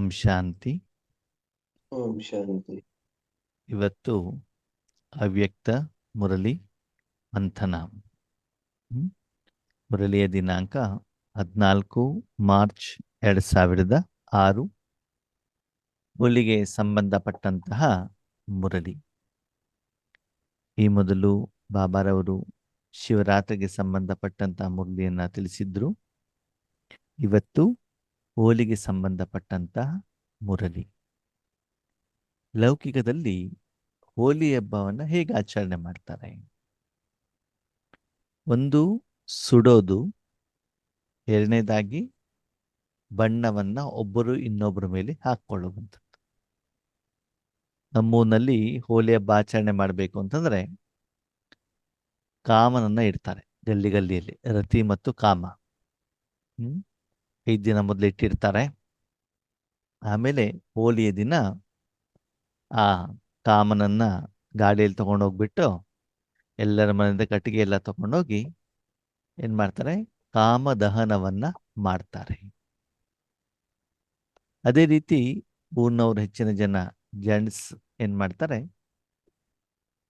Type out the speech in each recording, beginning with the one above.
ಓಂ ಶಾಂತಿ. ಓಂ ಶಾಂತಿ. ಇವತ್ತು ಅವ್ಯಕ್ತ ಮುರಳಿ ಮಂಥನ. ಮುರಳಿಯ ದಿನಾಂಕ 14 ಮಾರ್ಚ್ 2006. ಹೋಲಿಗೆ ಸಂಬಂಧಪಟ್ಟಂತಹ ಮುರಳಿ. ಈ ಮೊದಲು ಬಾಬಾರವರು ಶಿವರಾತ್ರಿಗೆ ಸಂಬಂಧಪಟ್ಟಂತಹ ಮುರಳಿಯನ್ನು ತಿಳಿಸಿದ್ರು. ಇವತ್ತು ಹೋಲಿಗೆ ಸಂಬಂಧಪಟ್ಟಂತಹ ಮುರಳಿ. ಲೌಕಿಕದಲ್ಲಿ ಹೋಲಿ ಹಬ್ಬವನ್ನು ಹೇಗೆ ಆಚರಣೆ ಮಾಡ್ತಾರೆ? ಒಂದು, ಸುಡೋದು. ಎರಡನೇದಾಗಿ ಬಣ್ಣವನ್ನ ಒಬ್ಬರು ಇನ್ನೊಬ್ಬರ ಮೇಲೆ ಹಾಕೊಳ್ಳುವಂಥದ್ದು. ನಮ್ಮೂರಿನಲ್ಲಿ ಹೋಲಿ ಹಬ್ಬ ಆಚರಣೆ ಮಾಡಬೇಕು ಅಂತಂದ್ರೆ ಕಾಮನನ್ನ ಇಡ್ತಾರೆ ಗಲ್ಲಿಯಲ್ಲಿ, ರತಿ ಮತ್ತು ಕಾಮ. 5 ದಿನ ಮೊದಲು ಇಟ್ಟಿರ್ತಾರೆ. ಆಮೇಲೆ ಹೋಲಿಯ ದಿನ ಆ ಕಾಮನನ್ನ ಗಾಡಿಯಲ್ಲಿ ತಗೊಂಡೋಗ್ಬಿಟ್ಟು ಎಲ್ಲರ ಮನೆಯಿಂದ ಕಟ್ಟಿಗೆ ಎಲ್ಲ ತಗೊಂಡೋಗಿ ಏನ್ ಮಾಡ್ತಾರೆ? ಕಾಮದಹನವನ್ನ ಮಾಡ್ತಾರೆ. ಅದೇ ರೀತಿ ಊರಿನವ್ರು ಹೆಚ್ಚಿನ ಜನ ಜೆಂಟ್ಸ್ ಏನ್ ಮಾಡ್ತಾರೆ?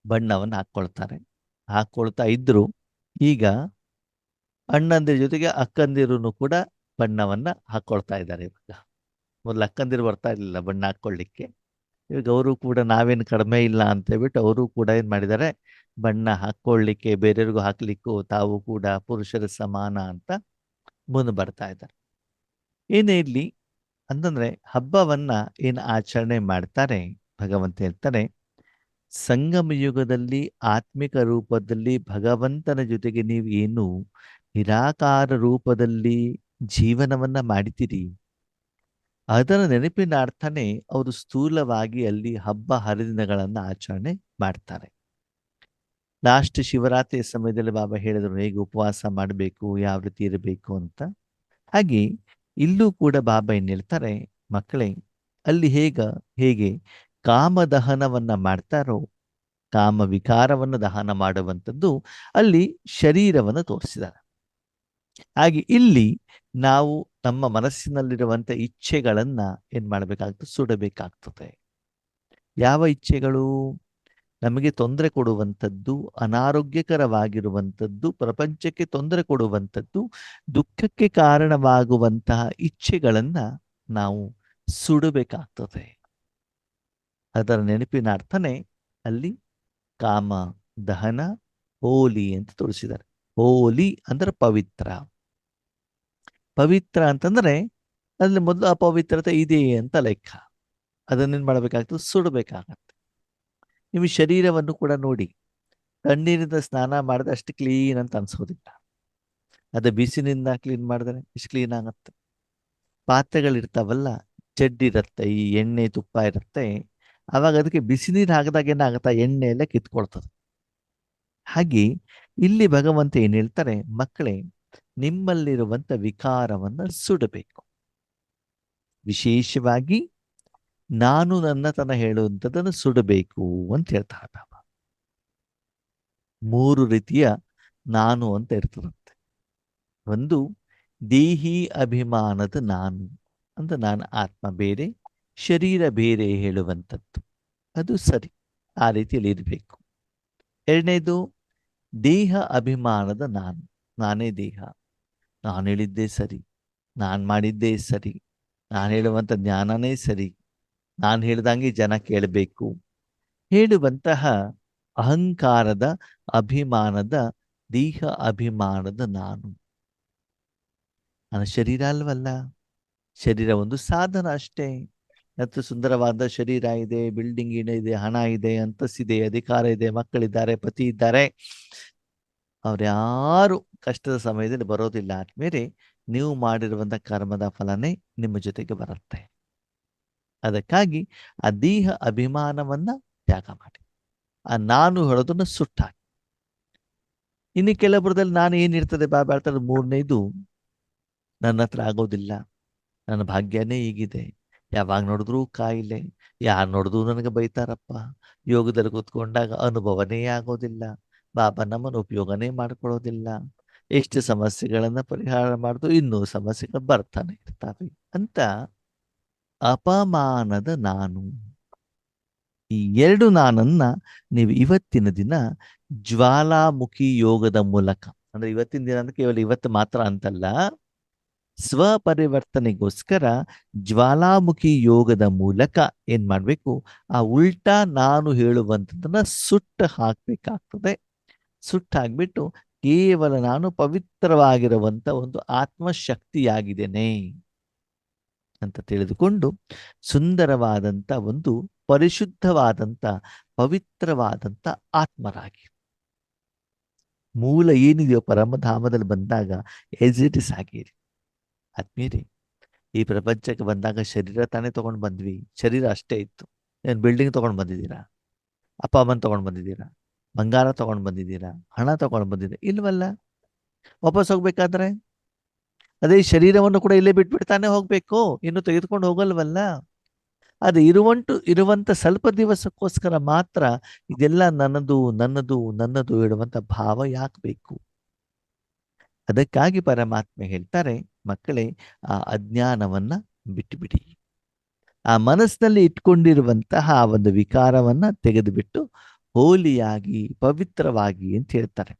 ಬಣ್ಣವನ್ನು ಹಾಕ್ಕೊಳ್ತಾರೆ. ಹಾಕ್ಕೊಳ್ತಾ ಇದ್ರು. ಈಗ ಅಣ್ಣಂದಿರ ಜೊತೆಗೆ ಅಕ್ಕಂದಿರು ಕೂಡ ಬಣ್ಣವನ್ನ ಹಾಕ್ಕೊಳ್ತಾ ಇದ್ದಾರೆ. ಇವಾಗ ಮೊದಲು ಅಕ್ಕಂದಿರು ಬರ್ತಾ ಇರಲಿಲ್ಲ ಬಣ್ಣ ಹಾಕ್ಕೊಳ್ಳಿಕ್ಕೆ. ಇವಾಗ ಅವರು ಕೂಡ ನಾವೇನು ಕಡಿಮೆ ಇಲ್ಲ ಅಂತ ಹೇಳ್ಬಿಟ್ಟು ಅವರು ಕೂಡ ಏನ್ ಮಾಡಿದ್ದಾರೆ? ಬಣ್ಣ ಹಾಕ್ಕೊಳ್ಳಿಕ್ಕೆ, ಬೇರೆಯವ್ರಿಗೂ ಹಾಕ್ಲಿಕ್ಕೂ ತಾವು ಕೂಡ ಪುರುಷರ ಸಮಾನ ಅಂತ ಮುಂದೆ ಬರ್ತಾ ಇದ್ದಾರೆ. ಏನೇ ಇರ್ಲಿ ಅಂತಂದ್ರೆ ಹಬ್ಬವನ್ನ ಏನು ಆಚರಣೆ ಮಾಡ್ತಾರೆ, ಭಗವಂತ ಹೇಳ್ತಾರೆ, ಸಂಗಮ ಯುಗದಲ್ಲಿ ಆತ್ಮಿಕ ರೂಪದಲ್ಲಿ ಭಗವಂತನ ಜೊತೆಗೆ ನೀವು ಏನು ನಿರಾಕಾರ ರೂಪದಲ್ಲಿ ಜೀವನವನ್ನ ಮಾಡಿತೀರಿ, ಅದರ ನೆನಪಿನ ಅರ್ಥನೇ ಅವರು ಸ್ಥೂಲವಾಗಿ ಅಲ್ಲಿ ಹಬ್ಬ ಹರಿದಿನಗಳನ್ನು ಆಚರಣೆ ಮಾಡ್ತಾರೆ. ಲಾಸ್ಟ್ ಶಿವರಾತ್ರಿಯ ಸಮಯದಲ್ಲಿ ಬಾಬಾ ಹೇಳಿದರು ಹೇಗೆ ಉಪವಾಸ ಮಾಡಬೇಕು, ಯಾವ ರೀತಿ ಇರಬೇಕು ಅಂತ. ಹಾಗೆ ಇಲ್ಲೂ ಕೂಡ ಬಾಬಾ ಏನು ಹೇಳ್ತಾರೆ, ಮಕ್ಕಳೇ ಅಲ್ಲಿ ಹೇಗೆ ಕಾಮದಹನವನ್ನ ಮಾಡ್ತಾರೋ, ಕಾಮ ವಿಕಾರವನ್ನು ದಹನ ಮಾಡುವಂಥದ್ದು ಅಲ್ಲಿ ಶರೀರವನ್ನು ತೋರಿಸಿದ್ದಾರೆ. ಹಾಗೆ ಇಲ್ಲಿ ನಾವು ನಮ್ಮ ಮನಸ್ಸಿನಲ್ಲಿರುವಂಥ ಇಚ್ಛೆಗಳನ್ನ ಏನ್ ಮಾಡಬೇಕಾಗ್ತದೆ? ಸುಡಬೇಕಾಗ್ತದೆ. ಯಾವ ಇಚ್ಛೆಗಳು? ನಮಗೆ ತೊಂದರೆ ಕೊಡುವಂಥದ್ದು, ಅನಾರೋಗ್ಯಕರವಾಗಿರುವಂಥದ್ದು, ಪ್ರಪಂಚಕ್ಕೆ ತೊಂದರೆ ಕೊಡುವಂಥದ್ದು, ದುಃಖಕ್ಕೆ ಕಾರಣವಾಗುವಂತಹ ಇಚ್ಛೆಗಳನ್ನ ನಾವು ಸುಡಬೇಕಾಗ್ತದೆ. ಅದರ ನೆನಪಿನ ಅರ್ಥನೇ ಅಲ್ಲಿ ಕಾಮ ದಹನ ಹೋಲಿ ಅಂತ ತೋರಿಸಿದ್ದಾರೆ. ಹೋಲಿ ಅಂದ್ರೆ ಪವಿತ್ರ. ಪವಿತ್ರ ಅಂತಂದ್ರೆ ಅಲ್ಲಿ ಮೊದಲು ಅಪವಿತ್ರತೆ ಇದೆ ಅಂತ ಲೆಕ್ಕ. ಅದನ್ನೇನು ಮಾಡಬೇಕಾಗ್ತದೆ? ಸುಡಬೇಕಾಗತ್ತೆ. ನಿಮ್ಮ ಶರೀರವನ್ನು ಕೂಡ ನೋಡಿ, ತಣ್ಣೀರಿನಿಂದ ಸ್ನಾನ ಮಾಡಿದ್ರೆ ಅಷ್ಟು ಕ್ಲೀನ್ ಅಂತ ಅನ್ಸೋದಿಲ್ಲ. ಅದು ಬಿಸಿನಿಂದ ಕ್ಲೀನ್ ಮಾಡಿದ್ರೆ ಎಷ್ಟು ಕ್ಲೀನ್ ಆಗತ್ತೆ. ಪಾತ್ರೆಗಳಿರ್ತಾವಲ್ಲ, ಜಡ್ಡಿರುತ್ತೆ, ಈ ಎಣ್ಣೆ ತುಪ್ಪ ಇರುತ್ತೆ, ಅವಾಗ ಅದಕ್ಕೆ ಬಿಸಿ ನೀರು ಹಾಕಿದಾಗ ಏನಾಗತ್ತಾ? ಎಣ್ಣೆ ಎಲ್ಲ ಕಿತ್ಕೊಳ್ತದೆ. ಹಾಗೆ ಇಲ್ಲಿ ಭಗವಂತ ಏನ್ ಹೇಳ್ತಾರೆ, ಮಕ್ಕಳೇ ನಿಮ್ಮಲ್ಲಿರುವಂತ ವಿಕಾರವನ್ನ ಸುಡಬೇಕು. ವಿಶೇಷವಾಗಿ ನಾನು ನನ್ನತನ ಹೇಳುವಂಥದ್ದನ್ನು ಸುಡಬೇಕು ಅಂತ ಹೇಳ್ತಾರೆ ಬಾಬಾ. 3 ರೀತಿಯ ನಾನು ಅಂತ ಇರ್ತದಂತೆ. ಒಂದು, ದೇಹಿ ಅಭಿಮಾನದ ನಾನು ಅಂತ, ನಾನು ಆತ್ಮ ಬೇರೆ ಶರೀರ ಬೇರೆ ಹೇಳುವಂಥದ್ದು, ಅದು ಸರಿ, ಆ ರೀತಿಯಲ್ಲಿ ಇರಬೇಕು. ಎರಡನೇದು, ದೇಹ ಅಭಿಮಾನದ ನಾನು, ನಾನೇ ದೇಹ, ನಾನು ಹೇಳಿದ್ದೇ ಸರಿ, ನಾನು ಮಾಡಿದ್ದೇ ಸರಿ, ನಾನು ಹೇಳುವಂಥ ಜ್ಞಾನನೇ ಸರಿ, ನಾನು ಹೇಳ್ದಂಗೆ ಜನ ಕೇಳಬೇಕು ಹೇಳುವಂತಹ ಅಹಂಕಾರದ ಅಭಿಮಾನದ ದೇಹ ಅಭಿಮಾನದ ನಾನು. ನನ್ನ ಶರೀರ ಅಲ್ವಲ್ಲ, ಶರೀರ ಒಂದು ಸಾಧನ ಅಷ್ಟೇ. ಮತ್ತು ಸುಂದರವಾದ ಶರೀರ ಇದೆ, ಬಿಲ್ಡಿಂಗ್ ಇದೆ, ಹಣ ಇದೆ, ಅಂತಸ್ತಿದೆ, ಅಧಿಕಾರ ಇದೆ, ಮಕ್ಕಳಿದ್ದಾರೆ, ಪತಿ ಇದ್ದಾರೆ, ಅವ್ರ್ಯಾರು ಕಷ್ಟದ ಸಮಯದಲ್ಲಿ ಬರೋದಿಲ್ಲ. ಆದ್ಮೇಲೆ ನೀವು ಮಾಡಿರುವಂಥ ಕರ್ಮದ ಫಲನೇ ನಿಮ್ಮ ಜೊತೆಗೆ ಬರುತ್ತೆ. ಅದಕ್ಕಾಗಿ ಆ ದೇಹ ಅಭಿಮಾನವನ್ನ ತ್ಯಾಗ ಮಾಡಿ, ಆ ನಾನು ಹೇಳೋದನ್ನ ಸುಟ್ಟಾಕಿ. ಇನ್ನು ಕೆಲವರದಲ್ಲಿ ನಾನು ಏನಿರ್ತದೆ ಬಾಬಾ ಹೇಳ್ತಾರೆ, 3ನೇದು, ನನ್ನ ಹತ್ರ ಆಗೋದಿಲ್ಲ, ನನ್ನ ಭಾಗ್ಯನೇ ಹೀಗಿದೆ, ಯಾವಾಗ ನೋಡಿದ್ರೂ ಕಾಯಿಲೆ, ಯಾರು ನೋಡಿದ್ರು ನನಗೆ ಬೈತಾರಪ್ಪ, ಯೋಗದಲ್ಲಿ ಕೂತ್ಕೊಂಡಾಗ ಅನುಭವನೇ ಆಗೋದಿಲ್ಲ, ಬಾಬಾ ನಮ್ಮನ್ನು ಉಪಯೋಗನೇ ಮಾಡ್ಕೊಳ್ಳೋದಿಲ್ಲ, ಎಷ್ಟು ಸಮಸ್ಯೆಗಳನ್ನ ಪರಿಹಾರ ಮಾಡಿದ್ರು ಇನ್ನೂ ಸಮಸ್ಯೆಗಳು ಬರ್ತಾನೆ ಇರ್ತವೆ ಅಂತ ಅಪಮಾನದ ನಾನು. ಈ ಎರಡು ನಾನನ್ನ ನೀವು ಇವತ್ತಿನ ದಿನ ಜ್ವಾಲಾಮುಖಿ ಯೋಗದ ಮೂಲಕ, ಅಂದ್ರೆ ಇವತ್ತಿನ ದಿನ ಅಂದ್ರೆ ಕೇವಲ ಇವತ್ತು ಮಾತ್ರ ಅಂತಲ್ಲ, ಸ್ವಪರಿವರ್ತನೆಗೋಸ್ಕರ ಜ್ವಾಲಾಮುಖಿ ಯೋಗದ ಮೂಲಕ ಏನ್ ಮಾಡ್ಬೇಕು, ಆ ಉಲ್ಟಾ ನಾನು ಹೇಳುವಂಥದ್ದನ್ನ ಸುಟ್ಟು ಹಾಕ್ಬೇಕಾಗ್ತದೆ. ಸುಟ್ಟು ಹಾಕ್ಬಿಟ್ಟು ಕೇವಲ ನಾನು ಪವಿತ್ರವಾಗಿರುವಂತ ಒಂದು ಆತ್ಮಶಕ್ತಿಯಾಗಿದ್ದೇನೆ ಅಂತ ತಿಳಿದುಕೊಂಡು ಸುಂದರವಾದಂಥ ಒಂದು ಪರಿಶುದ್ಧವಾದಂಥ ಪವಿತ್ರವಾದಂಥ ಆತ್ಮರಾಗಿ, ಮೂಲ ಏನಿದೆಯೋ ಪರಮಧಾಮದಲ್ಲಿ ಬಂದಾಗ ಎಸ್ ಇಟ್ ಇಸ್ ಆಗಿರಿ. ಆತ್ಮೀಯರೇ, ಈ ಪ್ರಪಂಚಕ್ಕೆ ಬಂದಾಗ ಶರೀರ ತಾನೇ ತಗೊಂಡು ಬಂದ್ವಿ, ಶರೀರ ಅಷ್ಟೇ ಇತ್ತು. ಏನು ಬಿಲ್ಡಿಂಗ್ ತಗೊಂಡು ಬಂದಿದ್ದೀರಾ? ಅಪ್ಪ ಅಮ್ಮನ ತಗೊಂಡು ಬಂದಿದ್ದೀರಾ? ಬಂಗಾರ ತಗೊಂಡು ಬಂದಿದ್ದೀರಾ? ಹಣ ತಗೊಂಡು ಬಂದಿದ್ದೀರಾ? ಇಲ್ವಲ್ಲ. ವಾಪಸ್ ಹೋಗ್ಬೇಕಾದ್ರೆ ಅದೇ ಶರೀರವನ್ನು ಕೂಡ ಇಲ್ಲೇ ಬಿಟ್ಬಿಡ್ತಾನೆ ಹೋಗ್ಬೇಕು, ಇನ್ನು ತೆಗೆದುಕೊಂಡು ಹೋಗಲ್ವಲ್ಲ. ಅದು ಇರುವಂತ ಸ್ವಲ್ಪ ದಿವಸಕ್ಕೋಸ್ಕರ ಮಾತ್ರ ಇದೆಲ್ಲ ನನ್ನದು ನನ್ನದು ನನ್ನದು ಹೇಳುವಂತ ಭಾವ ಯಾಕೆ ಬೇಕು? ಅದಕ್ಕಾಗಿ ಪರಮಾತ್ಮ ಹೇಳ್ತಾರೆ, ಮಕ್ಕಳೇ, ಆ ಅಜ್ಞಾನವನ್ನ ಬಿಟ್ಟುಬಿಡಿ. ಆ ಮನಸ್ಸಿನಲ್ಲಿ ಇಟ್ಕೊಂಡಿರುವಂತಹ ಒಂದು ವಿಕಾರವನ್ನ ತೆಗೆದುಬಿಟ್ಟು ಹೋಲಿಯಾಗಿ ಪವಿತ್ರವಾಗಿ ಅಂತ ಹೇಳ್ತಾರೆ.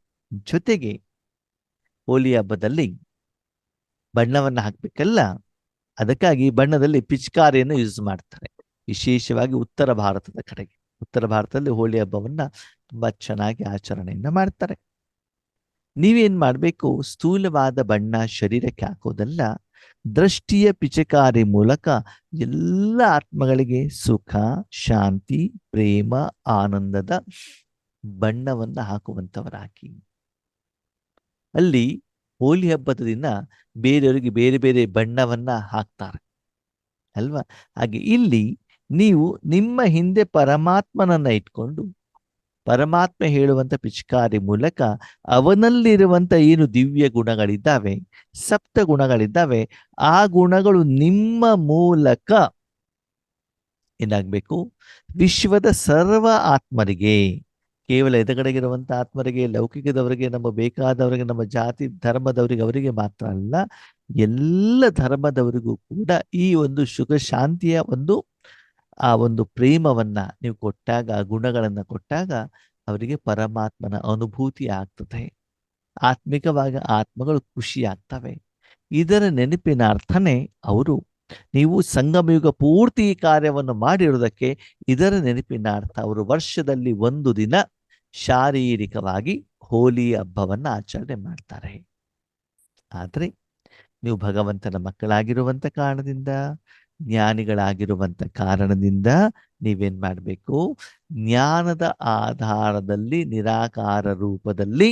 ಜೊತೆಗೆ ಹೋಲಿ ಹಬ್ಬದಲ್ಲಿ ಬಣ್ಣವನ್ನ ಹಾಕ್ಬೇಕಲ್ಲ, ಅದಕ್ಕಾಗಿ ಬಣ್ಣದಲ್ಲಿ ಪಿಚಕಾರಿಯನ್ನು ಯೂಸ್ ಮಾಡ್ತಾರೆ. ವಿಶೇಷವಾಗಿ ಉತ್ತರ ಭಾರತದ ಕಡೆಗೆ, ಉತ್ತರ ಭಾರತದಲ್ಲಿ ಹೋಳಿ ಹಬ್ಬವನ್ನ ತುಂಬಾ ಚೆನ್ನಾಗಿ ಆಚರಣೆಯನ್ನ ಮಾಡ್ತಾರೆ. ನೀವೇನ್ ಮಾಡ್ಬೇಕು, ಸ್ಥೂಲವಾದ ಬಣ್ಣ ಶರೀರಕ್ಕೆ ಹಾಕೋದಲ್ಲ, ದೃಷ್ಟಿಯ ಪಿಚಕಾರಿ ಮೂಲಕ ಎಲ್ಲ ಆತ್ಮಗಳಿಗೆ ಸುಖ, ಶಾಂತಿ, ಪ್ರೇಮ, ಆನಂದದ ಬಣ್ಣವನ್ನ ಹಾಕುವಂತವರಾಗಿ. ಅಲ್ಲಿ ಹೋಲಿ ಹಬ್ಬದ ದಿನ ಬೇರೆಯವರಿಗೆ ಬೇರೆ ಬೇರೆ ಬಣ್ಣವನ್ನ ಹಾಕ್ತಾರೆ ಅಲ್ವಾ? ಹಾಗೆ ಇಲ್ಲಿ ನೀವು ನಿಮ್ಮ ಹಿಂದೆ ಪರಮಾತ್ಮನನ್ನ ಇಟ್ಕೊಂಡು, ಪರಮಾತ್ಮ ಹೇಳುವಂತ ಪಿಚಕಾರಿ ಮೂಲಕ ಅವನಲ್ಲಿರುವಂತ ಏನು ದಿವ್ಯ ಗುಣಗಳಿದ್ದಾವೆ, ಸಪ್ತ ಗುಣಗಳಿದ್ದಾವೆ, ಆ ಗುಣಗಳು ನಿಮ್ಮ ಮೂಲಕ ಏನಾಗಬೇಕು, ವಿಶ್ವದ ಸರ್ವ ಆತ್ಮರಿಗೆ, ಕೇವಲ ಎದುರುಗಡೆಗಿರುವಂಥ ಆತ್ಮರಿಗೆ, ಲೌಕಿಕದವರಿಗೆ, ನಮ್ಮ ಬೇಕಾದವರಿಗೆ, ನಮ್ಮ ಜಾತಿ ಧರ್ಮದವರಿಗೆ, ಅವರಿಗೆ ಮಾತ್ರ ಅಲ್ಲ, ಎಲ್ಲ ಧರ್ಮದವರಿಗೂ ಕೂಡ ಈ ಒಂದು ಸುಖ ಶಾಂತಿಯ ಆ ಒಂದು ಪ್ರೇಮವನ್ನ ನೀವು ಕೊಟ್ಟಾಗ, ಗುಣಗಳನ್ನು ಕೊಟ್ಟಾಗ ಅವರಿಗೆ ಪರಮಾತ್ಮನ ಅನುಭೂತಿ ಆಗ್ತದೆ. ಆತ್ಮಿಕವಾಗಿ ಆತ್ಮಗಳು ಖುಷಿ ಆಗ್ತವೆ. ಇದರ ನೆನಪಿನ ಅರ್ಥನೇ ಅವರು, ನೀವು ಸಂಗಮಯುಗ ಪೂರ್ತಿ ಈ ಕಾರ್ಯವನ್ನು ಮಾಡಿರುವುದಕ್ಕೆ ಇದರ ನೆನಪಿನ ಅರ್ಥ ಅವರು ವರ್ಷದಲ್ಲಿ ಒಂದು ದಿನ ಶಾರೀರಿಕವಾಗಿ ಹೋಲಿ ಹಬ್ಬವನ್ನ ಆಚರಣೆ ಮಾಡ್ತಾರೆ. ಆದ್ರೆ ನೀವು ಭಗವಂತನ ಮಕ್ಕಳಾಗಿರುವಂತ ಕಾರಣದಿಂದ, ಜ್ಞಾನಿಗಳಾಗಿರುವಂತ ಕಾರಣದಿಂದ ನೀವೇನ್ ಮಾಡಬೇಕು, ಜ್ಞಾನದ ಆಧಾರದಲ್ಲಿ ನಿರಾಕಾರ ರೂಪದಲ್ಲಿ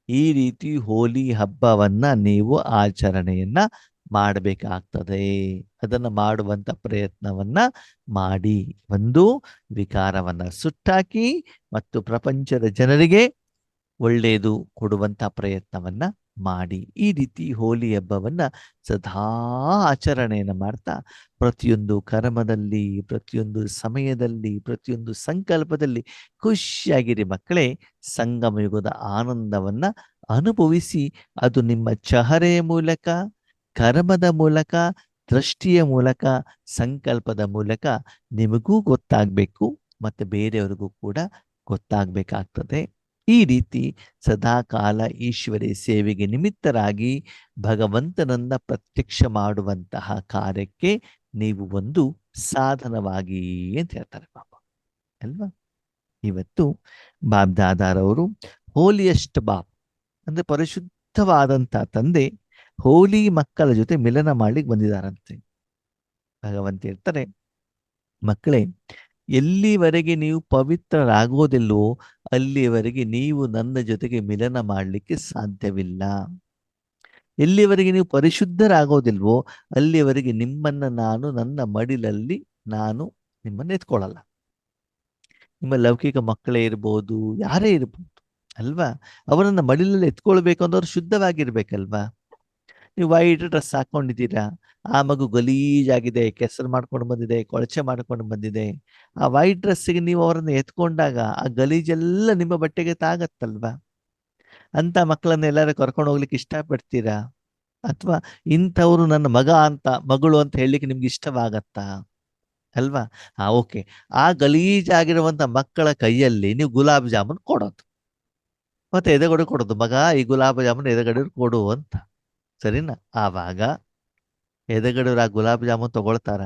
ಈ ರೀತಿ ಹೋಲಿ ಹಬ್ಬವನ್ನ ನೀವು ಆಚರಣೆಯನ್ನ ಮಾಡಬೇಕಾಗ್ತದೆ. ಅದನ್ನು ಮಾಡುವಂತ ಪ್ರಯತ್ನವನ್ನ ಮಾಡಿ, ಒಂದು ವಿಕಾರವನ್ನ ಸುಟ್ಟಾಕಿ ಮತ್ತು ಪ್ರಪಂಚದ ಜನರಿಗೆ ಒಳ್ಳೆಯದು ಕೊಡುವಂತ ಪ್ರಯತ್ನವನ್ನ ಮಾಡಿ. ಈ ರೀತಿ ಹೋಲಿ ಹಬ್ಬವನ್ನ ಸದಾ ಆಚರಣೆಯನ್ನು ಮಾಡ್ತಾ ಪ್ರತಿಯೊಂದು ಕರ್ಮದಲ್ಲಿ, ಪ್ರತಿಯೊಂದು ಸಮಯದಲ್ಲಿ, ಪ್ರತಿಯೊಂದು ಸಂಕಲ್ಪದಲ್ಲಿ ಖುಷಿಯಾಗಿರಿ ಮಕ್ಕಳೇ. ಸಂಗಮಯುಗದ ಆನಂದವನ್ನ ಅನುಭವಿಸಿ, ಅದು ನಿಮ್ಮ ಚಹರೆಯ ಮೂಲಕ, ಕರ್ಮದ ಮೂಲಕ, ದೃಷ್ಟಿಯ ಮೂಲಕ, ಸಂಕಲ್ಪದ ಮೂಲಕ ನಿಮಗೂ ಗೊತ್ತಾಗಬೇಕು ಮತ್ತು ಬೇರೆಯವರಿಗೂ ಕೂಡ ಗೊತ್ತಾಗಬೇಕಾಗ್ತದೆ. ಈ ರೀತಿ ಸದಾಕಾಲ ಈಶ್ವರಿ ಸೇವೆಗೆ ನಿಮಿತ್ತರಾಗಿ ಭಗವಂತನನ್ನ ಪ್ರತ್ಯಕ್ಷ ಮಾಡುವಂತಹ ಕಾರ್ಯಕ್ಕೆ ನೀವು ಒಂದು ಸಾಧನವಾಗಿ ಅಂತ ಹೇಳ್ತಾರೆ ಪಾಪ ಅಲ್ವಾ. ಇವತ್ತು ಬಾಬ್ದಾದಾರವರು ಹೋಲಿಯಸ್ಟ್ ಬಾಪ್ ಅಂದ್ರೆ ಪರಿಶುದ್ಧವಾದಂಥ ತಂದೆ ಹೋಲಿ ಮಕ್ಕಳ ಜೊತೆ ಮಿಲನ ಮಾಡ್ಲಿಕ್ಕೆ ಬಂದಿದ್ದಾರಂತೆ. ಭಗವಂತ ಹೇಳ್ತಾರೆ, ಮಕ್ಕಳೇ, ಎಲ್ಲಿವರೆಗೆ ನೀವು ಪವಿತ್ರರಾಗೋದಿಲ್ವೋ ಅಲ್ಲಿವರೆಗೆ ನೀವು ನನ್ನ ಜೊತೆಗೆ ಮಿಲನ ಮಾಡಲಿಕ್ಕೆ ಸಾಧ್ಯವಿಲ್ಲ. ಎಲ್ಲಿವರೆಗೆ ನೀವು ಪರಿಶುದ್ಧರಾಗೋದಿಲ್ವೋ ಅಲ್ಲಿವರೆಗೆ ನಿಮ್ಮನ್ನ ನಾನು ನನ್ನ ಮಡಿಲಲ್ಲಿ ನಾನು ನಿಮ್ಮನ್ನು ಎತ್ಕೊಳ್ಳಲ್ಲ. ನಿಮ್ಮ ಲೌಕಿಕ ಮಕ್ಕಳೇ ಇರ್ಬೋದು, ಯಾರೇ ಇರ್ಬೋದು ಅಲ್ವಾ, ಅವರನ್ನ ಮಡಿಲಲ್ಲಿ ಎತ್ಕೊಳ್ಬೇಕು ಅಂದ್ರೆ ಶುದ್ಧವಾಗಿರ್ಬೇಕಲ್ವಾ. ನೀವು ವೈಟ್ ಡ್ರೆಸ್ ಹಾಕೊಂಡಿದ್ದೀರಾ, ಆ ಮಗು ಗಲೀಜಾಗಿದೆ, ಕೆಸರು ಮಾಡ್ಕೊಂಡು ಬಂದಿದೆ, ಕೊಳಚೆ ಮಾಡ್ಕೊಂಡು ಬಂದಿದೆ. ಆ ವೈಟ್ ಡ್ರೆಸ್ಸಿಗೆ ನೀವು ಅವರನ್ನು ಎತ್ಕೊಂಡಾಗ ಆ ಗಲೀಜೆಲ್ಲ ನಿಮ್ಮ ಬಟ್ಟೆಗೆ ತಾಗತ್ತಲ್ವಾ. ಅಂತ ಮಕ್ಕಳನ್ನ ಎಲ್ಲರೂ ಕರ್ಕೊಂಡು ಹೋಗ್ಲಿಕ್ಕೆ ಇಷ್ಟಪಡ್ತೀರಾ? ಅಥವಾ ಇಂಥವ್ರು ನನ್ನ ಮಗ ಅಂತ ಮಗಳು ಅಂತ ಹೇಳಲಿಕ್ಕೆ ನಿಮ್ಗೆ ಇಷ್ಟವಾಗತ್ತಾ? ಅಲ್ವಾ? ಓಕೆ. ಆ ಗಲೀಜಾಗಿರುವಂಥ ಮಕ್ಕಳ ಕೈಯಲ್ಲಿ ನೀವು ಗುಲಾಬ್ ಜಾಮೂನ್ ಕೊಡೋದು, ಮತ್ತೆ ಎದೆಗಡೆ ಕೊಡೋದು, ಮಗ ಈ ಗುಲಾಬ್ ಜಾಮೂನ್ ಎದೆಗಡೆ ಕೊಡು ಅಂತ. ಸರಿನಾ? ಆವಾಗ ಎದೆಗಡೆಯವ್ರು ಆ ಗುಲಾಬ್ ಜಾಮೂನ್ ತಗೊಳ್ತಾರ?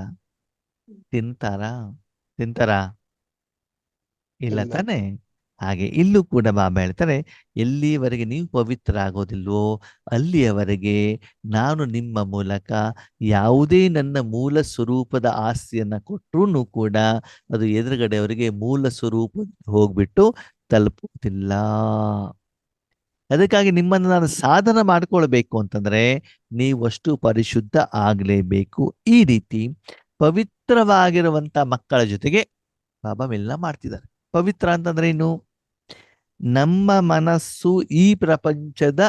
ತಿಂತಾರಾ? ತಿಂತಾರಾ? ಇಲ್ಲ ಇಲ್ಲ. ತಾನೇ? ಹಾಗೆ ಇಲ್ಲೂ ಕೂಡ ಬಾಬಾ ಹೇಳ್ತಾರೆ, ಎಲ್ಲಿಯವರೆಗೆ ನೀವು ಪವಿತ್ರ ಆಗೋದಿಲ್ವೋ ಅಲ್ಲಿಯವರೆಗೆ ನಾನು ನಿಮ್ಮ ಮೂಲಕ ಯಾವುದೇ ನನ್ನ ಮೂಲ ಸ್ವರೂಪದ ಆಸ್ತಿಯನ್ನ ಕೊಟ್ಟರೂ ಕೂಡ ಅದು ಎದುರುಗಡೆಯವರಿಗೆ ಮೂಲ ಸ್ವರೂಪ ಹೋಗ್ಬಿಟ್ಟು ತಲುಪುವುದಿಲ್ಲ. ಅದಕ್ಕಾಗಿ ನಿಮ್ಮನ್ನು ನಾನು ಸಾಧನ ಮಾಡ್ಕೊಳ್ಬೇಕು ಅಂತಂದ್ರೆ ನೀವಷ್ಟು ಪರಿಶುದ್ಧ ಆಗಲೇಬೇಕು. ಈ ರೀತಿ ಪವಿತ್ರವಾಗಿರುವಂತ ಮಕ್ಕಳ ಜೊತೆಗೆ ಬಾಬಾ ಮಿಲನ ಮಾಡ್ತಿದ್ದಾರೆ. ಪವಿತ್ರ ಅಂತಂದ್ರೆ ಏನು? ನಮ್ಮ ಮನಸ್ಸು ಈ ಪ್ರಪಂಚದ